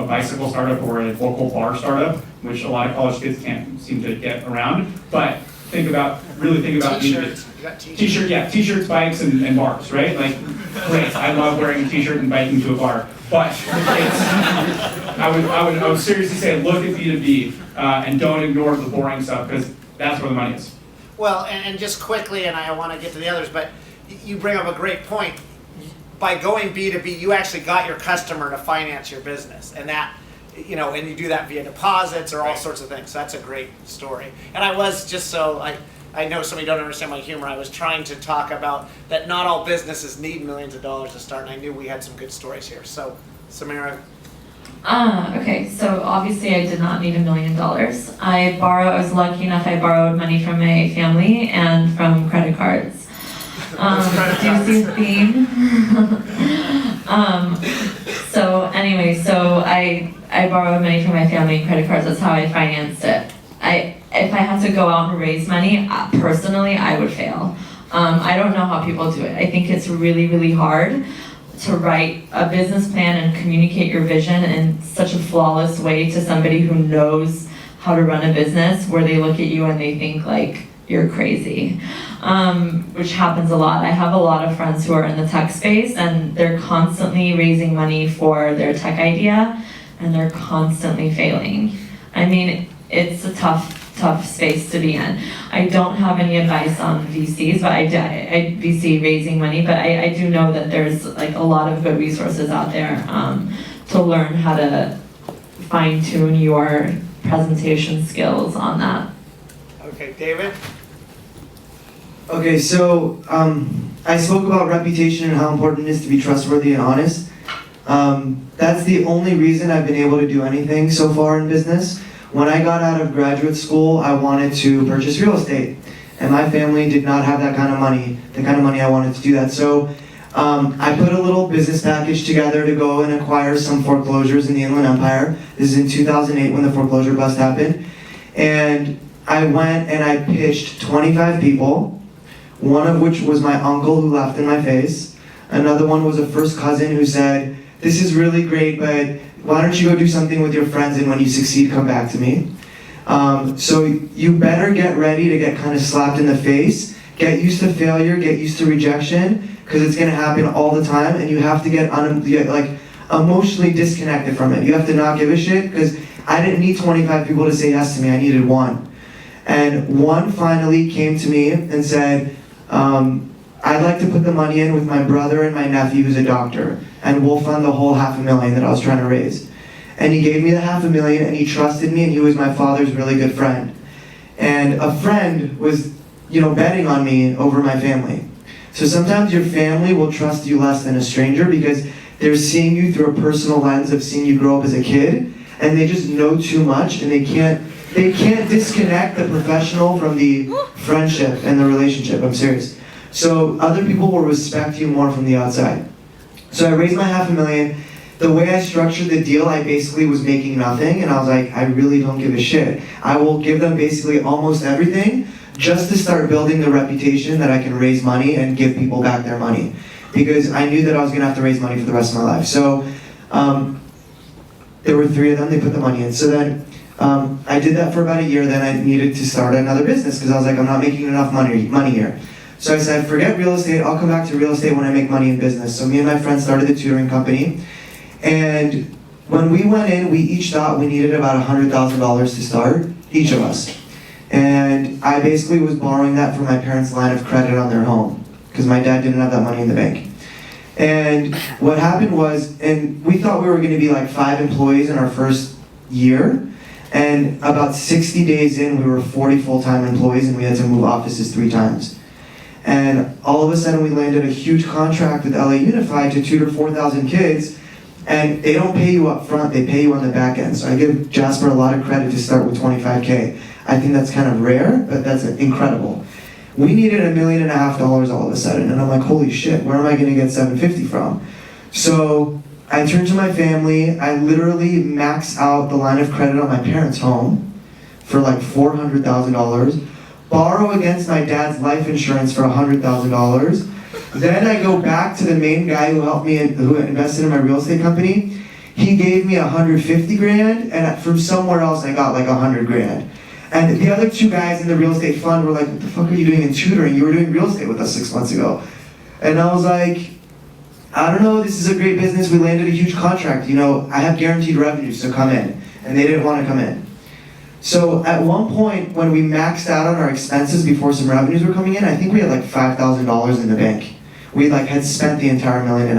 bicycle startup or a local bar startup, which a lot of college kids can't seem to get around. But really think about T-shirts. T-shirts, bikes, and bars, right? Like, great. I love wearing a T-shirt and biking to a bar, but I would seriously say look at B2B and don't ignore the boring stuff because that's where the money is. Well, and just quickly, and I want to get to the others, but you bring up a great point. By going B2B, you actually got your customer to finance your business, and that, and you do that via deposits or all sorts of things. So that's a great story. And I was just I know some of you don't understand my humor. I was trying to talk about that not all businesses need millions of dollars to start, and I knew we had some good stories here. So, Samara. Okay, so obviously I did not need $1 million. I was lucky enough I borrowed money from my family and from credit cards. Do you see the theme? So I borrowed money from my family and credit cards. That's how I financed it. If I had to go out and raise money, personally, I would fail. I don't know how people do it. I think it's really, really hard to write a business plan and communicate your vision in such a flawless way to somebody who knows how to run a business, where they look at you and they think like you're crazy, which happens a lot. I have a lot of friends who are in the tech space and they're constantly raising money for their tech idea and they're constantly failing. I mean, it's a tough space to be in. I don't have any advice on VCs, but I VC raising money, but I do know that there's like a lot of good resources out there to learn how to fine-tune your presentation skills on that. Okay, David? Okay, so I spoke about reputation and how important it is to be trustworthy and honest. That's the only reason I've been able to do anything so far in business. When I got out of graduate school, I wanted to purchase real estate. And my family did not have that kind of money, the kind of money I wanted to do that. So I put a little business package together to go and acquire some foreclosures in the Inland Empire. This is in 2008 when the foreclosure bust happened. And I went and I pitched 25 people, one of which was my uncle who laughed in my face. Another one was a first cousin who said, "This is really great, but why don't you go do something with your friends and when you succeed, come back to me." So you better get ready to get kind of slapped in the face, get used to failure, get used to rejection, because it's going to happen all the time, and you have to get emotionally disconnected from it. You have to not give a shit, because I didn't need 25 people to say yes to me, I needed one. And one finally came to me and said, "I'd like to put the money in with my brother and my nephew who's a doctor, and we'll fund the whole $500,000 that I was trying to raise." And he gave me the $500,000 and he trusted me, and he was my father's really good friend. And a friend was, betting on me over my family. So sometimes your family will trust you less than a stranger because they're seeing you through a personal lens of seeing you grow up as a kid, and they just know too much, and they can't disconnect the professional from the friendship and the relationship. I'm serious. So other people will respect you more from the outside. So I raised my $500,000. The way I structured the deal, I basically was making nothing, and I was like, I really don't give a shit. I will give them basically almost everything, just to start building the reputation that I can raise money and give people back their money. Because I knew that I was gonna have to raise money for the rest of my life. So there were 3 of them, they put the money in. So then I did that for about a year, then I needed to start another business because I was like, I'm not making enough money here. So I said, forget real estate, I'll come back to real estate when I make money in business. So me and my friend started the tutoring company. And when we went in, we each thought we needed about $100,000 to start, each of us. And I basically was borrowing that from my parents' line of credit on their home, because my dad didn't have that money in the bank. And what happened was, and we thought we were gonna be like 5 employees in our first year, and about 60 days in, we were 40 full-time employees and we had to move offices 3 times. And all of a sudden we landed a huge contract with LA Unified to tutor 4,000 kids, and they don't pay you up front, they pay you on the back end. So I give Jasper a lot of credit to start with $25K. I think that's kind of rare, but that's incredible. We needed $1.5 million all of a sudden, and I'm like, holy shit, where am I gonna get $750 from? So I turned to my family, I literally maxed out the line of credit on my parents' home for like $400,000, borrow against my dad's life insurance for $100,000. Then I go back to the main guy who helped me, who invested in my real estate company. He gave me 150 grand, and from somewhere else I got like 100 grand. And the other 2 guys in the real estate fund were like, what the fuck are you doing in tutoring? You were doing real estate with us 6 months ago. And I was like, I don't know, this is a great business. We landed a huge contract. You know, I have guaranteed revenues to come in. And they didn't want to come in. So at one point, when we maxed out on our expenses before some revenues were coming in, I think we had like $5,000 in the bank. We like had spent the entire $1.5 million.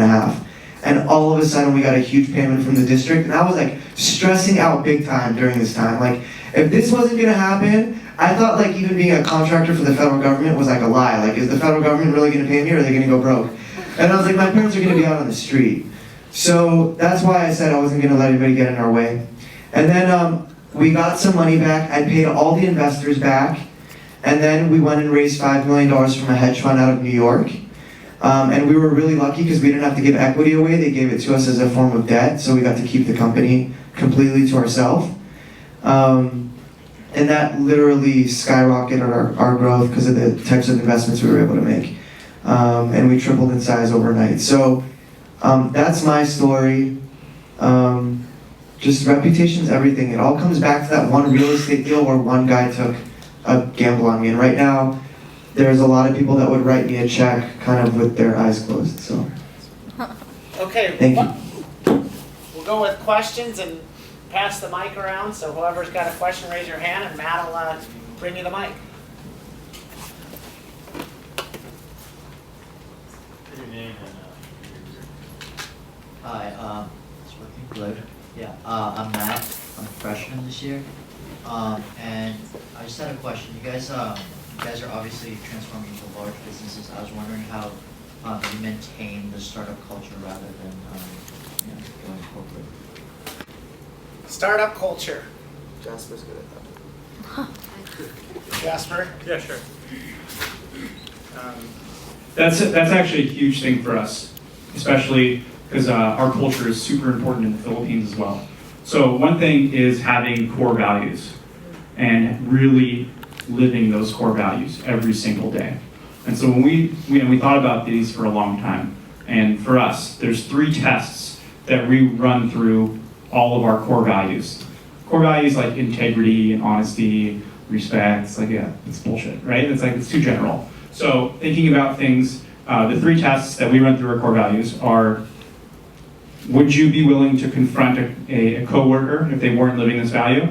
And all of a sudden we got a huge payment from the district, and I was like stressing out big time during this time. Like, if this wasn't gonna happen, I thought like even being a contractor for the federal government was like a lie. Like, is the federal government really gonna pay me, or are they gonna go broke? And I was like, my parents are gonna be out on the street. So that's why I said I wasn't gonna let anybody get in our way. And then we got some money back. I paid all the investors back, and then we went and raised $5 million from a hedge fund out of New York. And we were really lucky because we didn't have to give equity away. They gave it to us as a form of debt, so we got to keep the company completely to ourselves. And that literally skyrocketed our growth because of the types of investments we were able to make. And we tripled in size overnight. So that's my story. Just reputation's everything. It all comes back to that one real estate deal where one guy took a gamble on me. And right now, there's a lot of people that would write me a check kind of with their eyes closed, so. Okay. Thank you. We'll go with questions and pass the mic around. So whoever's got a question, raise your hand, and Matt will bring you the mic. Your name and Hi, it's working good. Yeah, I'm Matt. I'm a freshman this year, and I just had a question. You guys are obviously transforming into large businesses. I was wondering how you maintain the startup culture rather than going corporate. Startup culture. Jasper's good at that. Jasper? Yeah, sure. That's actually a huge thing for us, especially because our culture is super important in the Philippines as well. So one thing is having core values and really living those core values every single day. And so when we thought about these for a long time, and for us, there's 3 tests that we run through all of our core values. Core values like integrity and honesty, respect. It's like, yeah, it's bullshit, right? It's too general. So thinking about things, the 3 tests that we run through our core values are: would you be willing to confront a coworker if they weren't living this value?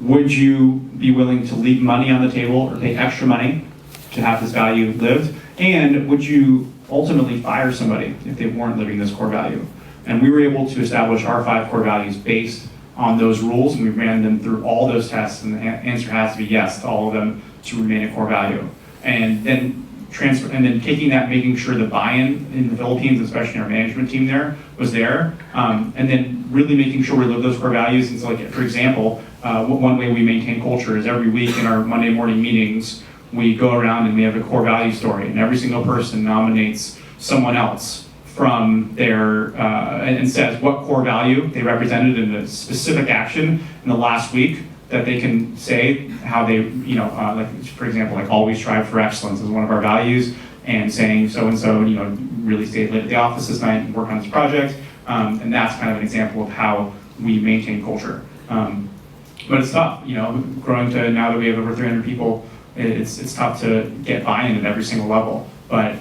Would you be willing to leave money on the table or pay extra money to have this value lived? And would you ultimately fire somebody if they weren't living this core value? And we were able to establish our 5 core values based on those rules, and we ran them through all those tests, and the answer has to be yes to all of them to remain a core value. And then taking that, making sure the buy-in in the Philippines, especially our management team there, was there, and then really making sure we live those core values. And so, like, for example, one way we maintain culture is every week in our Monday morning meetings, we go around and we have a core value story, and every single person nominates someone else from their, and says what core value they represented in a specific action in the last week that they can say how they, like for example, like always strive for excellence is one of our values, and saying so-and-so, really stayed late at the office this night and worked on this project. And that's kind of an example of how we maintain culture. But it's tough, growing to now that we have over 300 people, it's tough to get buy-in at every single level. But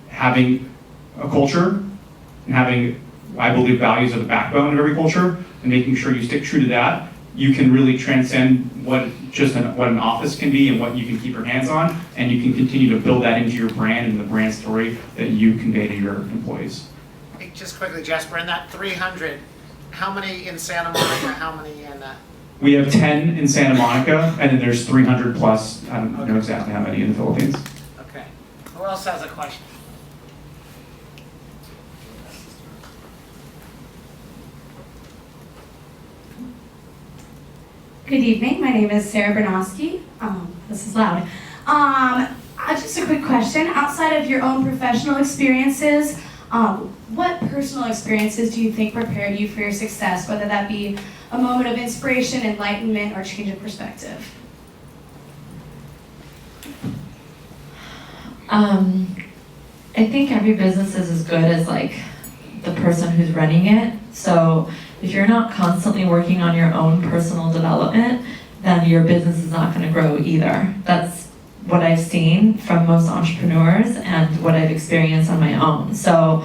having a culture and having, I believe, values are the backbone of every culture, and making sure you stick true to that, you can really transcend what an office can be and what you can keep your hands on, and you can continue to build that into your brand and the brand story that you convey to your employees. Hey, just quickly, Jasper, in that 300, how many in Santa Monica, how many in... We have 10 in Santa Monica, and then there's 300 plus, I don't know exactly how many in the Philippines. Okay. Who else has a question? Good evening. My name is Sarah Bernowski. This is loud. Just a quick question. Outside of your own professional experiences, what personal experiences do you think prepared you for your success, whether that be a moment of inspiration, enlightenment, or change of perspective? I think every business is as good as like the person who's running it. So if you're not constantly working on your own personal development, then your business is not going to grow either. That's what I've seen from most entrepreneurs and what I've experienced on my own. So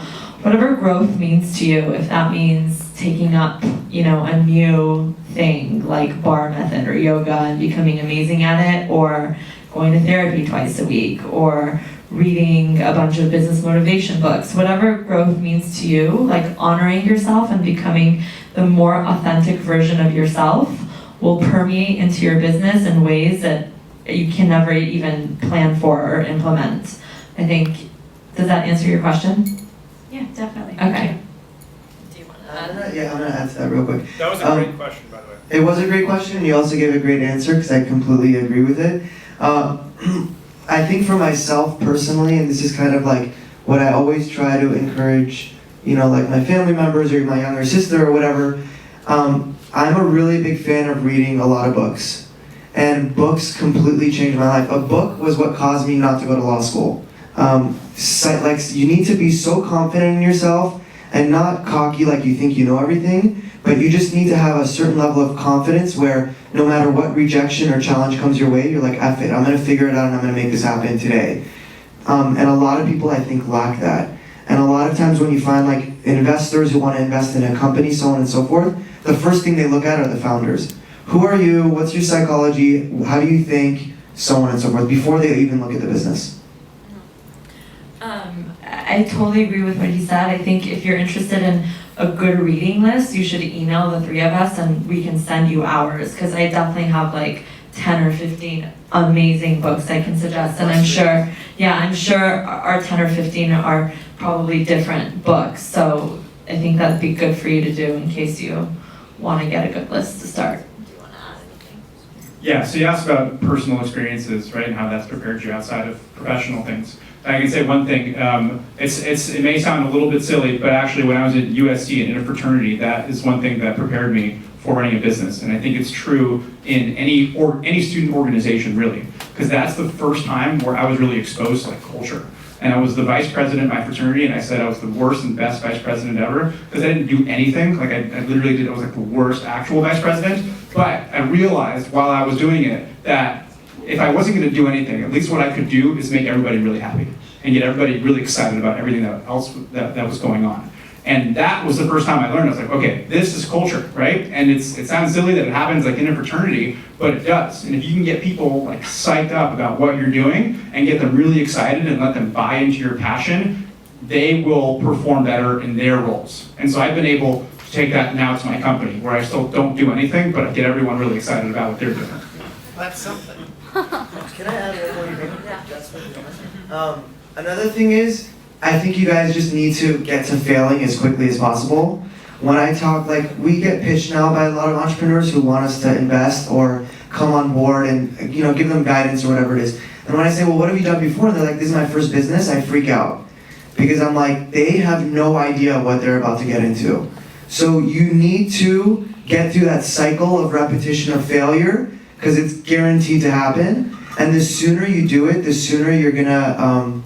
whatever growth means to you, if that means taking up, a new thing like bar method or yoga and becoming amazing at it, or going to therapy twice a week, or reading a bunch of business motivation books, whatever growth means to you, like honoring yourself and becoming the more authentic version of yourself will permeate into your business in ways that you can never even plan for or implement. I think, does that answer your question? Yeah, definitely. Okay. Do you want to I'm gonna add to that real quick. That was a great question, by the way. It was a great question. You also gave a great answer because I completely agree with it. I think for myself personally, and this is kind of like what I always try to encourage, like my family members or my younger sister or whatever, I'm a really big fan of reading a lot of books. And books completely changed my life. A book was what caused me not to go to law school. You need to be so confident in yourself and not cocky like you think you know everything, but you just need to have a certain level of confidence where no matter what rejection or challenge comes your way, you're like, F it, I'm gonna figure it out and I'm gonna make this happen today. And a lot of people I think lack that. And a lot of times when you find like investors who wanna invest in a company, so on and so forth, the first thing they look at are the founders. Who are you? What's your psychology? How do you think? So on and so forth, before they even look at the business. I totally agree with what he said. I think if you're interested in a good reading list, you should email the three of us and we can send you ours, because I definitely have like 10 or 15 amazing books I can suggest, and I'm sure our 10 or 15 are probably different books, so I think that'd be good for you to do in case you want to get a good list to start. Do you want to add anything? Yeah, so you asked about personal experiences, right, and how that's prepared you outside of professional things. I can say one thing, it may sound a little bit silly, but actually when I was at USC and in a fraternity, that is one thing that prepared me for running a business. And I think it's true in any student organization, really, because that's the first time where I was really exposed to like culture. And I was the vice president of my fraternity, and I said I was the worst and best vice president ever, because I didn't do anything. Like I literally I was like the worst actual vice president. But I realized while I was doing it that if I wasn't going to do anything, at least what I could do is make everybody really happy and get everybody really excited about everything that was going on. And that was the first time I learned. I was like, okay, this is culture, right? And it sounds silly that it happens like in a fraternity, but it does. And if you can get people like psyched up about what you're doing and get them really excited and let them buy into your passion, they will perform better in their roles. And so I've been able to take that now to my company, where I still don't do anything, but I get everyone really excited about what they're doing. That's something. Can I add one more thing? Yeah. Another thing is, I think you guys just need to get to failing as quickly as possible. When I talk, we get pitched now by a lot of entrepreneurs who want us to invest or come on board and give them guidance or whatever it is. And when I say, well, what have you done before? And they're like, this is my first business, I freak out. Because I'm like, they have no idea what they're about to get into. So you need to get through that cycle of repetition of failure, because it's guaranteed to happen. And the sooner you do it, the sooner you're gonna,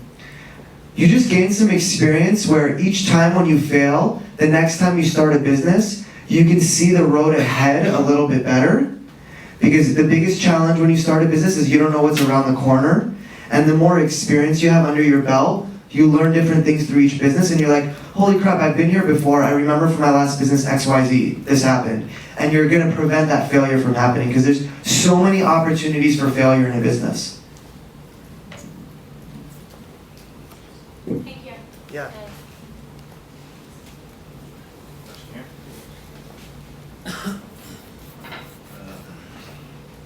you just gain some experience where each time when you fail, the next time you start a business, you can see the road ahead a little bit better. Because the biggest challenge when you start a business is you don't know what's around the corner. And the more experience you have under your belt, you learn different things through each business, and you're like, holy crap, I've been here before. I remember from my last business XYZ, this happened. And you're gonna prevent that failure from happening, because there's so many opportunities for failure in a business. Thank you. Yeah.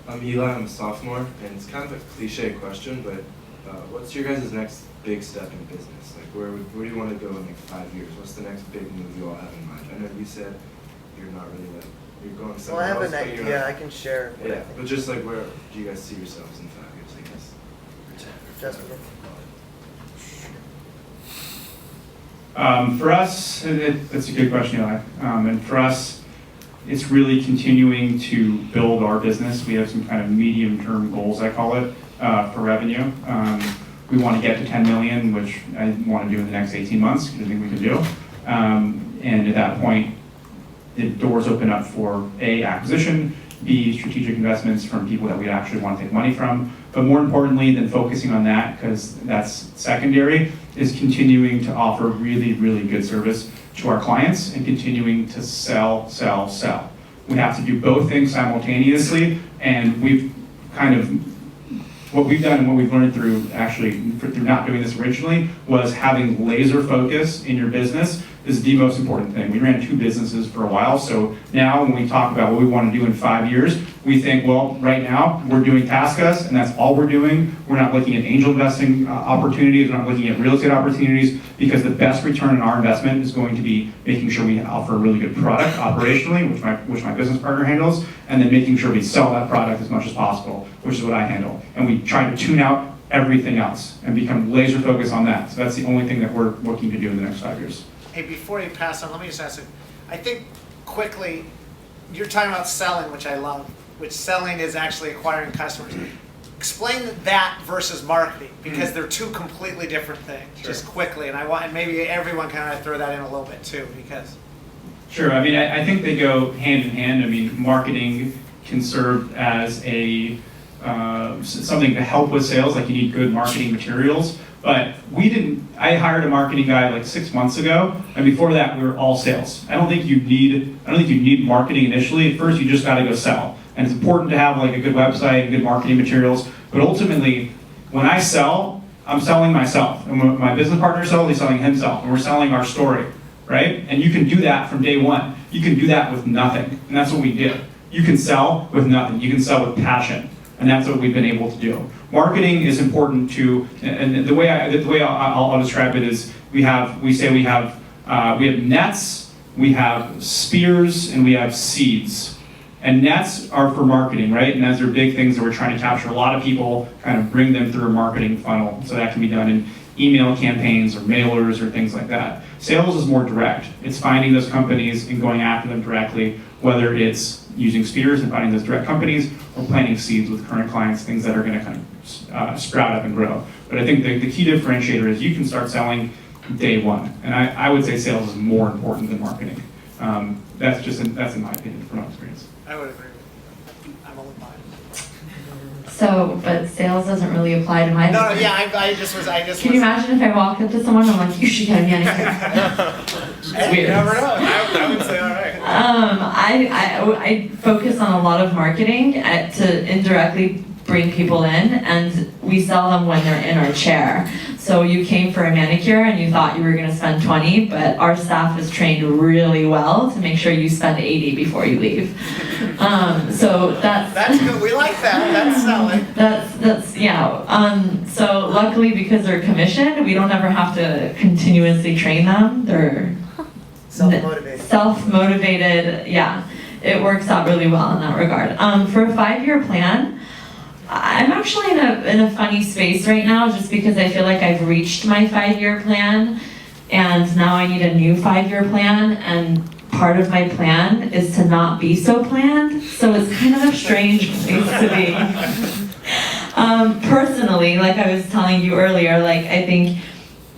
I'm Eli, I'm a sophomore, and it's kind of a cliche question, but what's your guys' next big step in business? Like, where do you want to go in like 5 years? What's the next big move you all have in mind? I know you said you're not really like, you're going Well, somewhere I have else, an but you're idea. not- I can share. What I Yeah, think. but just like, where do you guys see yourselves in 5 years, I guess? Justin. For us, that's a good question, Eli. And for us, it's really continuing to build our business. We have some kind of medium-term goals, I call it, for revenue. We want to get to 10 million, which I want to do in the next 18 months, because I think we can do. And at that point, the doors open up for A, acquisition, B, strategic investments from people that we actually want to take money from. But more importantly than focusing on that, because that's secondary, is continuing to offer really, really good service to our clients and continuing to sell. We have to do both things simultaneously, and we've kind of, what we've done and what we've learned through not doing this originally was having laser focus in your business is the most important thing. We ran 2 businesses for a while, so now when we talk about what we want to do in 5 years, we think, well, right now we're doing TaskUs, and that's all we're doing. We're not looking at angel investing opportunities, we're not looking at real estate opportunities, because the best return on our investment is going to be making sure we offer a really good product operationally, which my business partner handles, and then making sure we sell that product as much as possible, which is what I handle. And we try to tune out everything else and become laser focused on that. So that's the only thing that we're looking to do in the next 5 years. Hey, before you pass on, let me just ask you, I think quickly, you're talking about selling, which I love, which selling is actually acquiring customers. Explain that versus marketing, because they're 2 completely different things, just quickly. And maybe everyone kind of throw that in a little bit too, because. Sure, I mean, I think they go hand in hand. I mean, marketing can serve as a something to help with sales, like you need good marketing materials. But I hired a marketing guy like 6 months ago, and before that we were all sales. I don't think you need marketing initially. At first you just gotta go sell. And it's important to have like a good website and good marketing materials. But ultimately, when I sell, I'm selling myself. And when my business partner sells, he's selling himself. And we're selling our story, right? And you can do that from day one. You can do that with nothing. And that's what we did. You can sell with nothing. You can sell with passion. And that's what we've been able to do. Marketing is important to, and the way I'll describe it is we have nets, we have spears, and we have seeds. And nets are for marketing, right? And those are big things that we're trying to capture a lot of people, kind of bring them through a marketing funnel. So that can be done in email campaigns or mailers or things like that. Sales is more direct. It's finding those companies and going after them directly, whether it's using spears and finding those direct companies or planting seeds with current clients, things that are going to kind of sprout up and grow. But I think the key differentiator is you can start selling day one. And I would say sales is more important than marketing. That's in my opinion, from my experience. I would agree with you. I'm only biased. So, but sales doesn't really apply to my No, business. yeah, I just Can you imagine if I walked up to someone and I'm like, you should get a manicure? Hey, you never know. I would say, all right. I focus on a lot of marketing to indirectly bring people in, and we sell them when they're in our chair. So you came for a manicure and you thought you were going to spend 20, but our staff is trained really well to make sure you spend 80 before you leave. So that's good. We like that. That's selling. That's yeah. So luckily, because they're commissioned, we don't ever have to continuously train them. They're Self-motivated. Self-motivated, yeah. It works out really well in that regard. For a 5-year plan, I'm actually in a funny space right now, just because I feel like I've reached my 5-year plan, and now I need a new 5-year plan. And part of my plan is to not be so planned, so it's kind of a strange place to be. Personally, like I was telling you earlier, like I think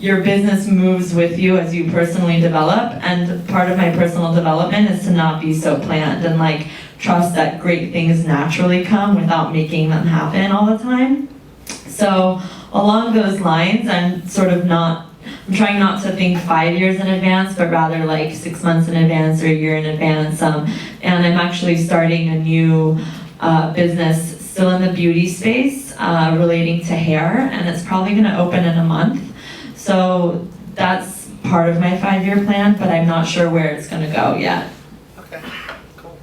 your business moves with you as you personally develop, and part of my personal development is to not be so planned and like trust that great things naturally come without making them happen all the time. So along those lines, I'm trying not to think 5 years in advance, but rather like 6 months in advance or a year in advance. And I'm actually starting a new business still in the beauty space relating to hair, and it's probably going to open in a month. So that's part of my 5-year plan, but I'm not sure where it's going to go yet. Okay, cool.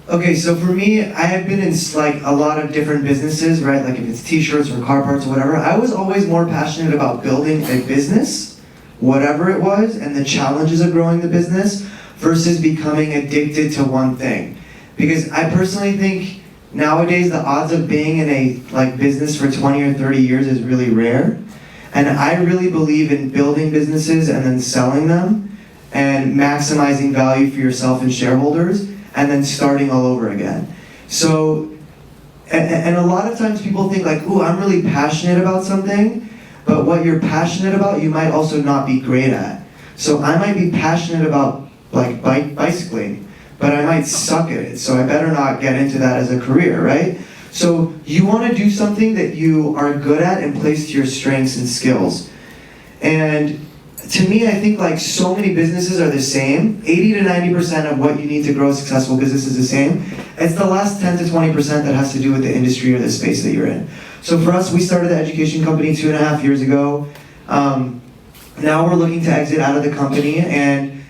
Okay, so for me, I have been in like a lot of different businesses, right? Like if it's t-shirts or car parts or whatever, I was always more passionate about building a business, whatever it was, and the challenges of growing the business versus becoming addicted to one thing. Because I personally think nowadays the odds of being in a like business for 20 or 30 years is really rare. And I really believe in building businesses and then selling them and maximizing value for yourself and shareholders, and then starting all over again. So, and a lot of times people think like, ooh, I'm really passionate about something, but what you're passionate about, you might also not be great at. So I might be passionate about like bicycling, but I might suck at it, so I better not get into that as a career, right? So you want to do something that you are good at and place to your strengths and skills. And to me, I think like so many businesses are the same. 80 to 90% of what you need to grow a successful business is the same. It's the last 10 to 20% that has to do with the industry or the space that you're in. So for us, we started the education company 2.5 years ago. Now we're looking to exit out of the company, and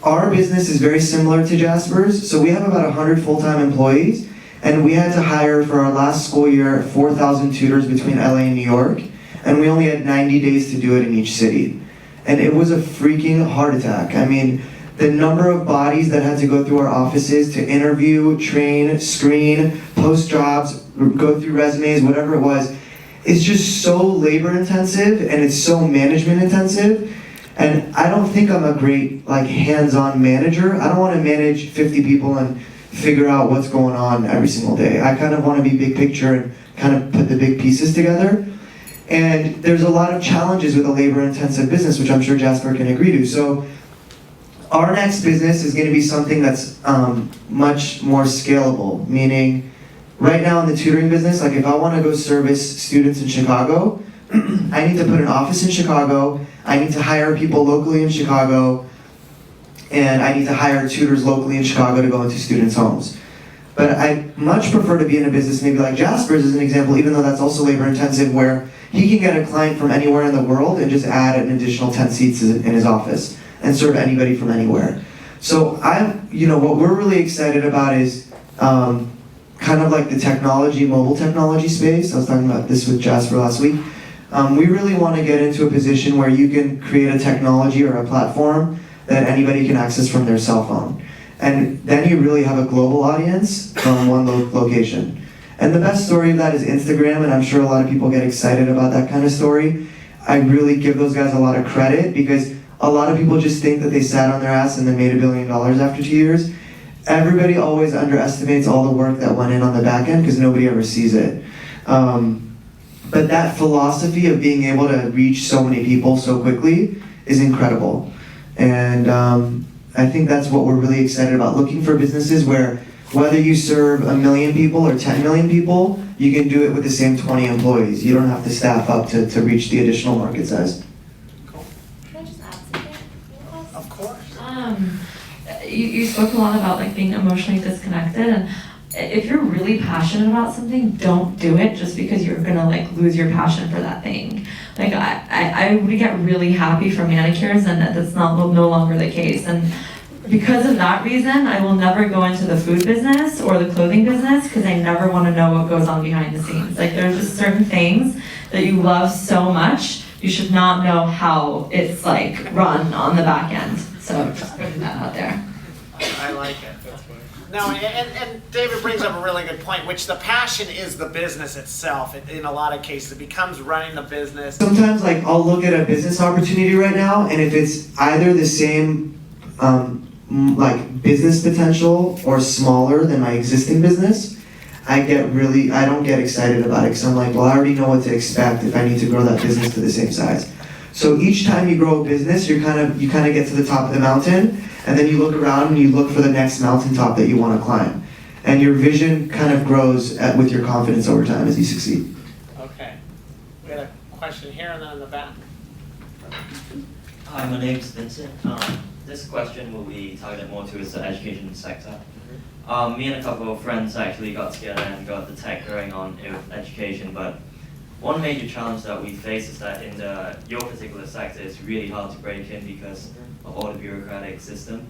our business is very similar to Jasper's. So we have about 100 full-time employees, and we had to hire for our last school year 4,000 tutors between LA and New York, and we only had 90 days to do it in each city. And it was a freaking heart attack. I mean, the number of bodies that had to go through our offices to interview, train, screen, post jobs, go through resumes, whatever it was, is just so labor intensive and it's so management intensive. And I don't think I'm a great like hands-on manager. I don't want to manage 50 people and figure out what's going on every single day. I kind of want to be big picture and kind of put the big pieces together. And there's a lot of challenges with a labor-intensive business, which I'm sure Jasper can agree to. So our next business is going to be something that's much more scalable, meaning right now in the tutoring business, like if I want to go service students in Chicago, I need to put an office in Chicago, I need to hire people locally in Chicago, and I need to hire tutors locally in Chicago to go into students' homes. But I much prefer to be in a business maybe like Jasper's as an example, even though that's also labor intensive, where he can get a client from anywhere in the world and just add an additional 10 seats in his office and serve anybody from anywhere. So what we're really excited about is kind of like the technology, mobile technology space. I was talking about this with Jasper last week. We really want to get into a position where you can create a technology or a platform that anybody can access from their cell phone. And then you really have a global audience from one location. And the best story of that is Instagram, and I'm sure a lot of people get excited about that kind of story. I really give those guys a lot of credit because a lot of people just think that they sat on their ass and then made $1 billion after 2 years. Everybody always underestimates all the work that went in on the back end because nobody ever sees it. But that philosophy of being able to reach so many people so quickly is incredible. And I think that's what we're really excited about, looking for businesses where whether you serve 1 million people or 10 million people, you can do it with the same 20 employees. You don't have to staff up to reach the additional market size. Cool. Can I just add something? Of course. You spoke a lot about like being emotionally disconnected, and if you're really passionate about something, don't do it just because you're gonna like lose your passion for that thing. Like I would get really happy for manicures, and that's no longer the case. And because of that reason, I will never go into the food business or the clothing business because I never want to know what goes on behind the scenes. Like there's just certain things that you love so much, you should not know how it's like run on the back end. So just putting that out there. I like it. No, and David brings up a really good point, which the passion is the business itself. In a lot of cases, it becomes running the business. Sometimes like I'll look at a business opportunity right now, and if it's either the same like business potential or smaller than my existing business, I don't get excited about it because I'm like, well, I already know what to expect if I need to grow that business to the same size. So each time you grow a business, you kind of get to the top of the mountain, and then you look around and you look for the next mountaintop that you want to climb. And your vision kind of grows with your confidence over time as you succeed. Okay. We had a question here and then in the back. Hi, my name's Vincent. This question will be targeted more towards the education sector. Me and a couple of friends actually got together and got the tech going on with education, but one major challenge that we face is that in your particular sector, it's really hard to break in because of all the bureaucratic system.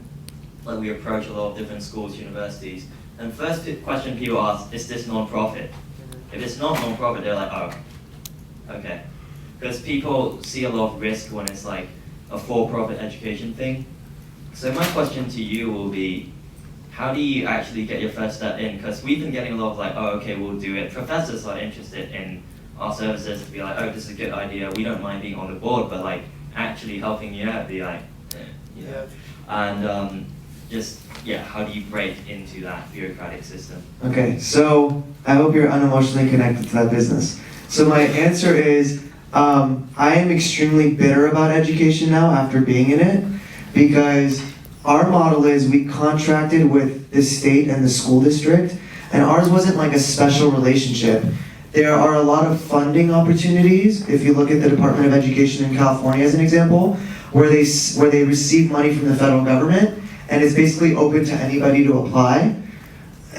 Like we approach a lot of different schools, universities, and first question people ask, is this non-profit? If it's not non-profit, they're like, oh, okay. Because people see a lot of risk when it's like a for-profit education thing. So my question to you will be, how do you actually get your first step in? Because we've been getting a lot of like, oh, okay, we'll do it. Professors are interested in our services to be like, oh, this is a good idea. We don't mind being on the board, but like actually helping you out, be like, you know. And how do you break into that bureaucratic system? Okay, so I hope you're unemotionally connected to that business. So my answer is, I am extremely bitter about education now after being in it, because our model is we contracted with the state and the school district, and ours wasn't like a special relationship. There are a lot of funding opportunities, if you look at the Department of Education in California as an example, where they receive money from the federal government, and it's basically open to anybody to apply.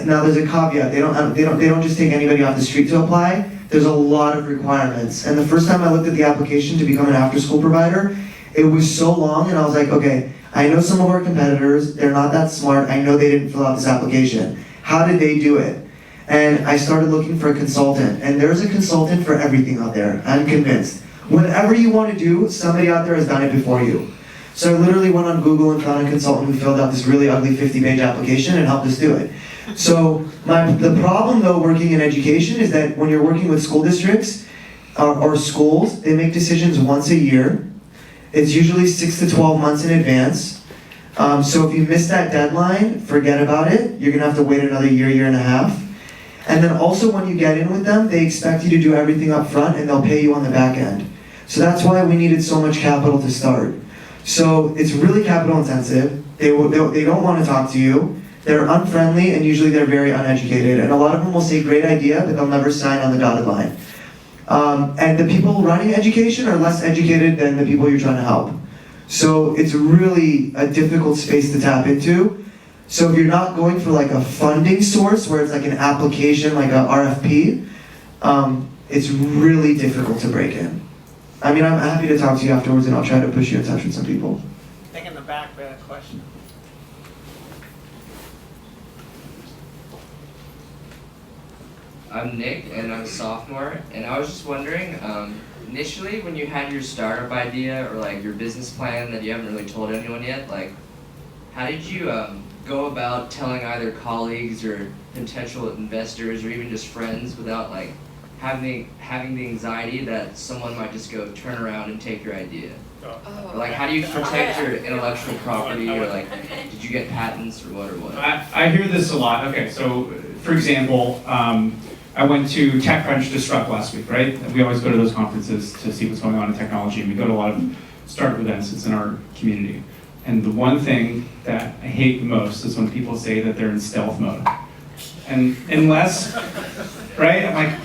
Now there's a caveat, they don't just take anybody off the street to apply. There's a lot of requirements. And the first time I looked at the application to become an after-school provider, it was so long, and I was like, okay, I know some of our competitors, they're not that smart, I know they didn't fill out this application. How did they do it? And I started looking for a consultant, and there's a consultant for everything out there, I'm convinced. Whatever you want to do, somebody out there has done it before you. So I literally went on Google and found a consultant who filled out this really ugly 50-page application and helped us do it. So the problem though working in education is that when you're working with school districts or schools, they make decisions once a year. It's usually 6 to 12 months in advance. So if you miss that deadline, forget about it. You're gonna have to wait another year and a half. And then also when you get in with them, they expect you to do everything up front and they'll pay you on the back end. So that's why we needed so much capital to start. So it's really capital intensive. They don't want to talk to you. They're unfriendly and usually they're very uneducated. And a lot of them will say great idea, but they'll never sign on the dotted line. And the people running education are less educated than the people you're trying to help. So it's really a difficult space to tap into. So if you're not going for like a funding source where it's like an application, like a RFP, it's really difficult to break in. I mean, I'm happy to talk to you afterwards and I'll try to push you in touch with some people. I think in the back we had a question. I'm Nick, and I'm a sophomore, and I was just wondering, initially when you had your startup idea or like your business plan that you haven't really told anyone yet, like how did you go about telling either colleagues or potential investors or even just friends without like having the anxiety that someone might just go turn around and take your idea? Or like how do you protect your intellectual property, or like did you get patents or what? I hear this a lot. Okay, so for example, I went to TechCrunch Disrupt last week, right? We always go to those conferences to see what's going on in technology, and we go to a lot of startup events. It's in our community. And the one thing that I hate the most is when people say that they're in stealth mode. And unless, right? I'm like,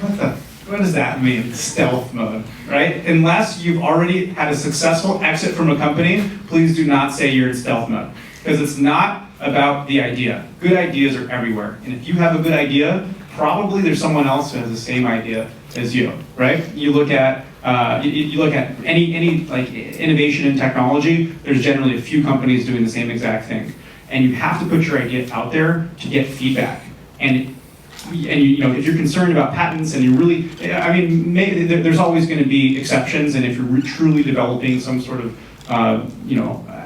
what does that mean, stealth mode, right? Unless you've already had a successful exit from a company, please do not say you're in stealth mode. Because it's not about the idea. Good ideas are everywhere. And if you have a good idea, probably there's someone else who has the same idea as you, right? You look at any like innovation in technology, there's generally a few companies doing the same exact thing. And you have to put your idea out there to get feedback. And you know, if you're concerned about patents and you really, I mean, maybe there's always going to be exceptions, and if you're truly developing some sort of,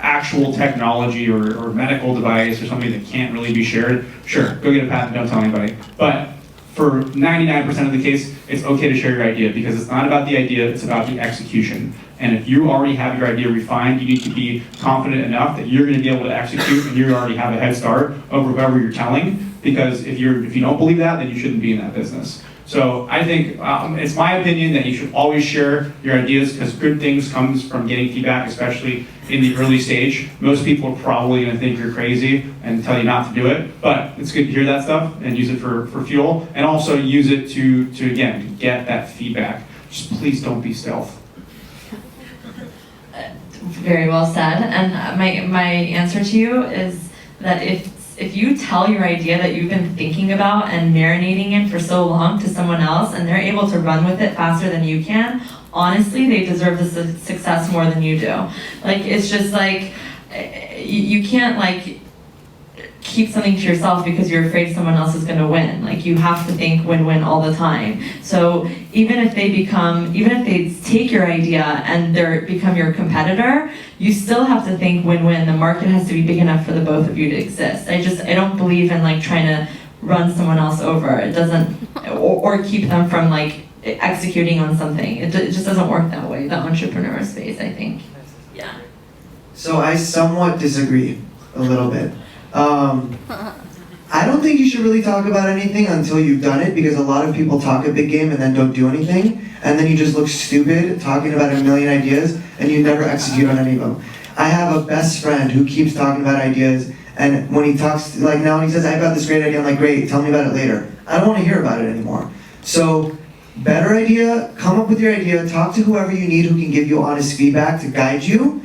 actual technology or medical device or something that can't really be shared, sure, go get a patent, don't tell anybody. But for 99% of the case, it's okay to share your idea because it's not about the idea, it's about the execution. And if you already have your idea refined, you need to be confident enough that you're going to be able to execute and you already have a head start over whoever you're telling. Because if you don't believe that, then you shouldn't be in that business. So I think it's my opinion that you should always share your ideas because good things comes from getting feedback, especially in the early stage. Most people are probably going to think you're crazy and tell you not to do it, but it's good to hear that stuff and use it for fuel, and also use it to again, get that feedback. Just please don't be stealth. Very well said. And my answer to you is that if you tell your idea that you've been thinking about and marinating in for so long to someone else and they're able to run with it faster than you can, honestly, they deserve the success more than you do. Like, it's just like, you can't like keep something to yourself because you're afraid someone else is gonna win. Like, you have to think win-win all the time. So even if they take your idea and they become your competitor, you still have to think win-win. The market has to be big enough for the both of you to exist. I don't believe in like trying to run someone else over. It doesn't, or keep them from like executing on something. It just doesn't work that way, the entrepreneur space, I think. Yeah. So I somewhat disagree a little bit. I don't think you should really talk about anything until you've done it, because a lot of people talk a big game and then don't do anything, and then you just look stupid talking about a million ideas and you never execute on any of them. I have a best friend who keeps talking about ideas, and when he talks, like now when he says, I got this great idea, I'm like, great, tell me about it later. I don't want to hear about it anymore. So, better idea, come up with your idea, talk to whoever you need who can give you honest feedback to guide you,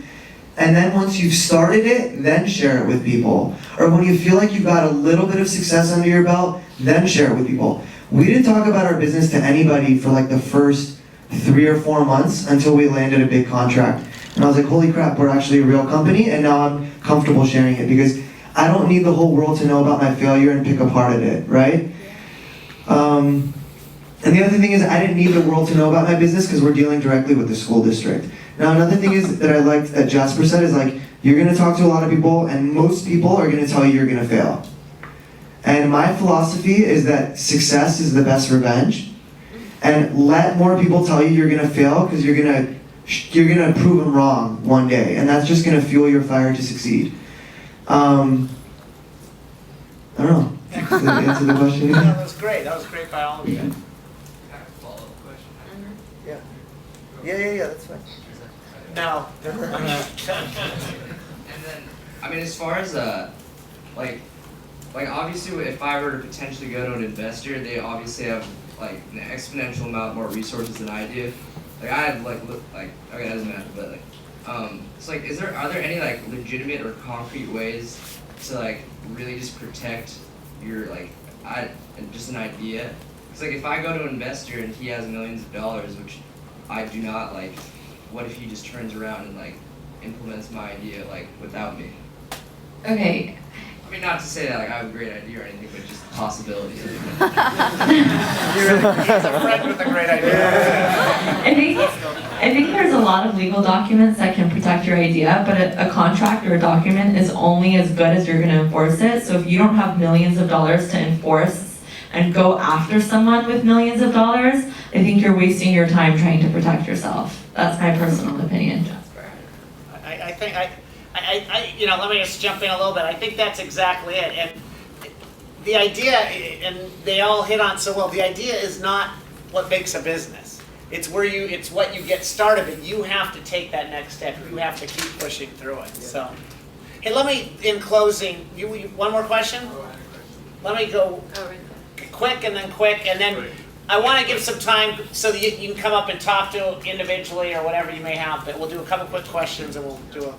and then once you've started it, then share it with people. Or when you feel like you've got a little bit of success under your belt, then share it with people. We didn't talk about our business to anybody for like the first 3 or 4 months until we landed a big contract. And I was like, holy crap, we're actually a real company, and now I'm comfortable sharing it because I don't need the whole world to know about my failure and pick apart at it, right? And the other thing is, I didn't need the world to know about my business because we're dealing directly with the school district. Now, another thing is that I liked that Jasper said is like, you're going to talk to a lot of people, and most people are going to tell you you're going to fail. And my philosophy is that success is the best revenge, and let more people tell you you're going to fail because you're going to prove them wrong one day, and that's just going to fuel your fire to succeed. I don't know. Did that answer the question? No, that was great. That was great by all of you. Kind of follow-up question. Yeah, that's fine. No. And then, I mean, as far as like obviously, if I were to potentially go to an investor, they obviously have like an exponential amount more resources than I do. Like I have like okay, that doesn't matter, but like it's like, are there any like legitimate or concrete ways to like really just protect your just an idea? It's like if I go to an investor and he has millions of dollars, which I do not, like, what if he just turns around and like implements my idea like without me? Okay. I mean, not to say that like I have a great idea or anything, but just possibilities. He's a friend with a great idea. I think there's a lot of legal documents that can protect your idea, but a contract or a document is only as good as you're going to enforce it. So if you don't have millions of dollars to enforce and go after someone with millions of dollars, I think you're wasting your time trying to protect yourself. That's my personal opinion. I think let me just jump in a little bit. I think that's exactly it. And the idea, and they all hit on so well, the idea is not what makes a business. It's what you get started, but you have to take that next step. You have to keep pushing through it. So, hey, let me, in closing, you one more question? Let me go quick, and then I want to give some time so that you can come up and talk to individually or whatever you may have, but we'll do a couple quick questions and we'll do a...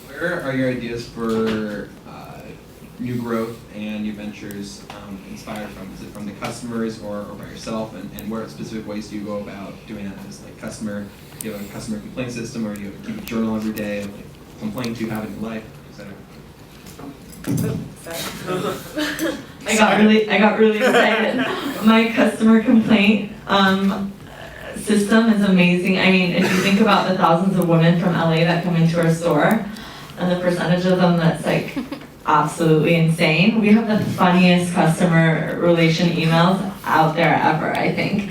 Where are your ideas for new growth and new ventures inspired from? Is it from the customers or by yourself? And what specific ways do you go about doing that? Is like do you have a customer complaint system, or do you keep a journal every day of like complaints you have in your life, etc.? I got really excited. My customer complaint system is amazing. I mean, if you think about the thousands of women from LA that come into our store, and the percentage of them that's like, absolutely insane. We have the funniest customer relation emails out there ever, I think.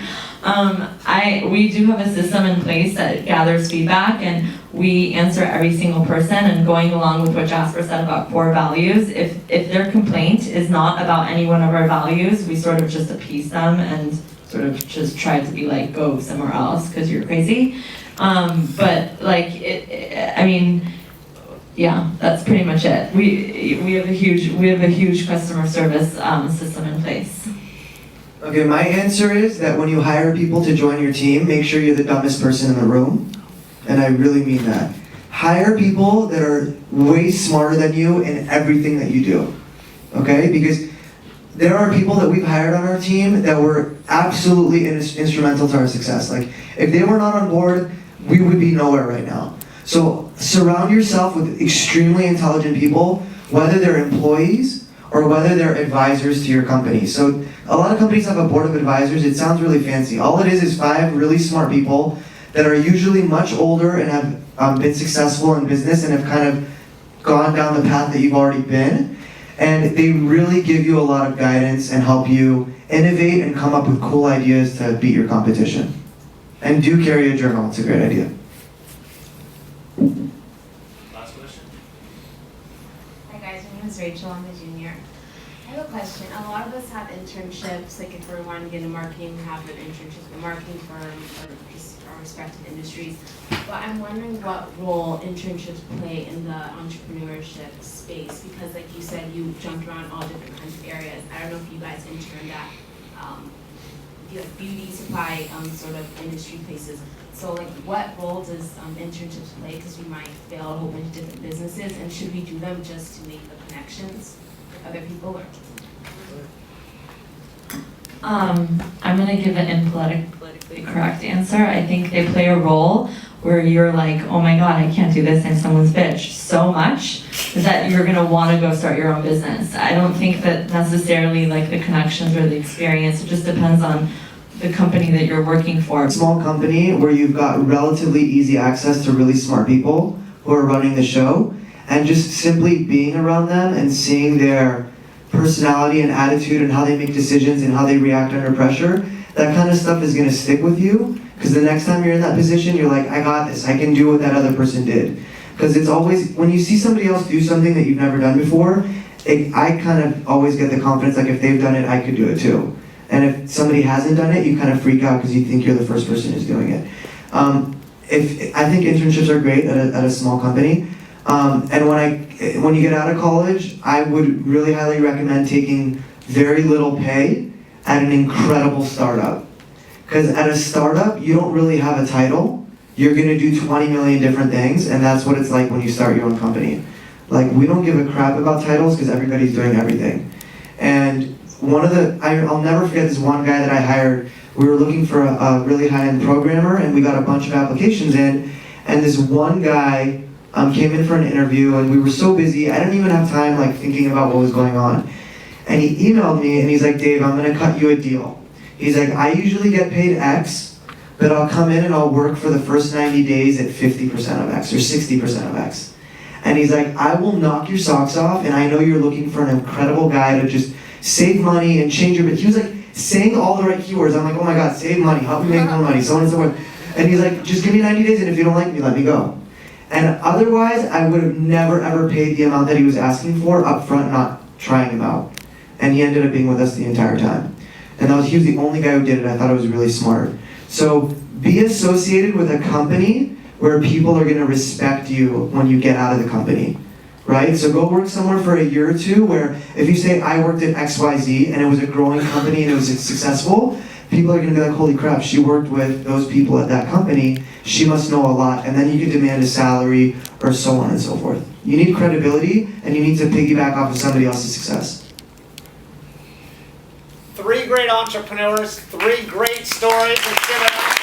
We do have a system in place that gathers feedback, and we answer every single person. And going along with what Jasper said about core values, if their complaint is not about any one of our values, we sort of just appease them and sort of just try to be like, go somewhere else because you're crazy. But like, I mean, yeah, that's pretty much it. We have a huge customer service system in place. Okay, my answer is that when you hire people to join your team, make sure you're the dumbest person in the room. And I really mean that. Hire people that are way smarter than you in everything that you do. Okay? Because there are people that we've hired on our team that were absolutely instrumental to our success. Like, if they were not on board, we would be nowhere right now. So surround yourself with extremely intelligent people, whether they're employees or whether they're advisors to your company. So a lot of companies have a board of advisors. It sounds really fancy. All it is 5 really smart people that are usually much older and have been successful in business and have kind of gone down the path that you've already been. And they really give you a lot of guidance and help you innovate and come up with cool ideas to beat your competition. And do carry a journal. It's a great idea. Last question. Hi guys, my name is Rachel. I'm a junior. I have a question. A lot of us have internships, like if we're wanting to get into marketing, we have an internships with a marketing firm or just our respective industries. But I'm wondering what role internships play in the entrepreneurship space, because like you said, you jumped around all different kinds of areas. I don't know if you guys interned at beauty supply sort of industry places. So like what role does internships play? Because we might fail a whole bunch of different businesses, and should we do them just to make the connections with other people? Or I'm gonna give an politically correct answer. I think they play a role where you're like, oh my god, I can't do this, I'm someone's bitch, so much that you're gonna wanna go start your own business. I don't think that necessarily like the connections or the experience, it just depends on the company that you're working for. Small company where you've got relatively easy access to really smart people who are running the show, and just simply being around them and seeing their personality and attitude and how they make decisions and how they react under pressure, that kind of stuff is going to stick with you, because the next time you're in that position, you're like, I got this, I can do what that other person did. Because it's always, when you see somebody else do something that you've never done before, I kind of always get the confidence, like if they've done it, I could do it too. And if somebody hasn't done it, you kind of freak out because you think you're the first person who's doing it. I think internships are great at a small company. And when you get out of college, I would really highly recommend taking very little pay at an incredible startup. Because at a startup, you don't really have a title. You're gonna do 20 million different things, and that's what it's like when you start your own company. Like, we don't give a crap about titles because everybody's doing everything. And I'll never forget this one guy that I hired. We were looking for a really high-end programmer, and we got a bunch of applications in, and this one guy came in for an interview, and we were so busy, I didn't even have time like thinking about what was going on. And he emailed me, and he's like, Dave, I'm gonna cut you a deal. He's like, I usually get paid X, but I'll come in and I'll work for the first 90 days at 50% of X, or 60% of X. And he's like, I will knock your socks off, and I know you're looking for an incredible guy to just save money and change your, but he was like saying all the right keywords. I'm like, oh my god, save money, help me make more money, so on and so forth. And he's like, just give me 90 days, and if you don't like me, let me go. And otherwise, I would have never ever paid the amount that he was asking for up front, not trying him out. And he ended up being with us the entire time. And he was the only guy who did it. I thought it was really smart. So be associated with a company where people are gonna respect you when you get out of the company, right? So go work somewhere for a year or two where if you say, I worked at XYZ and it was a growing company and it was successful, people are gonna be like, holy crap, she worked with those people at that company, she must know a lot, and then you can demand a salary or so on and so forth. You need credibility, and you need to piggyback off of somebody else's success. 3 great entrepreneurs, 3 great stories. Let's give it up.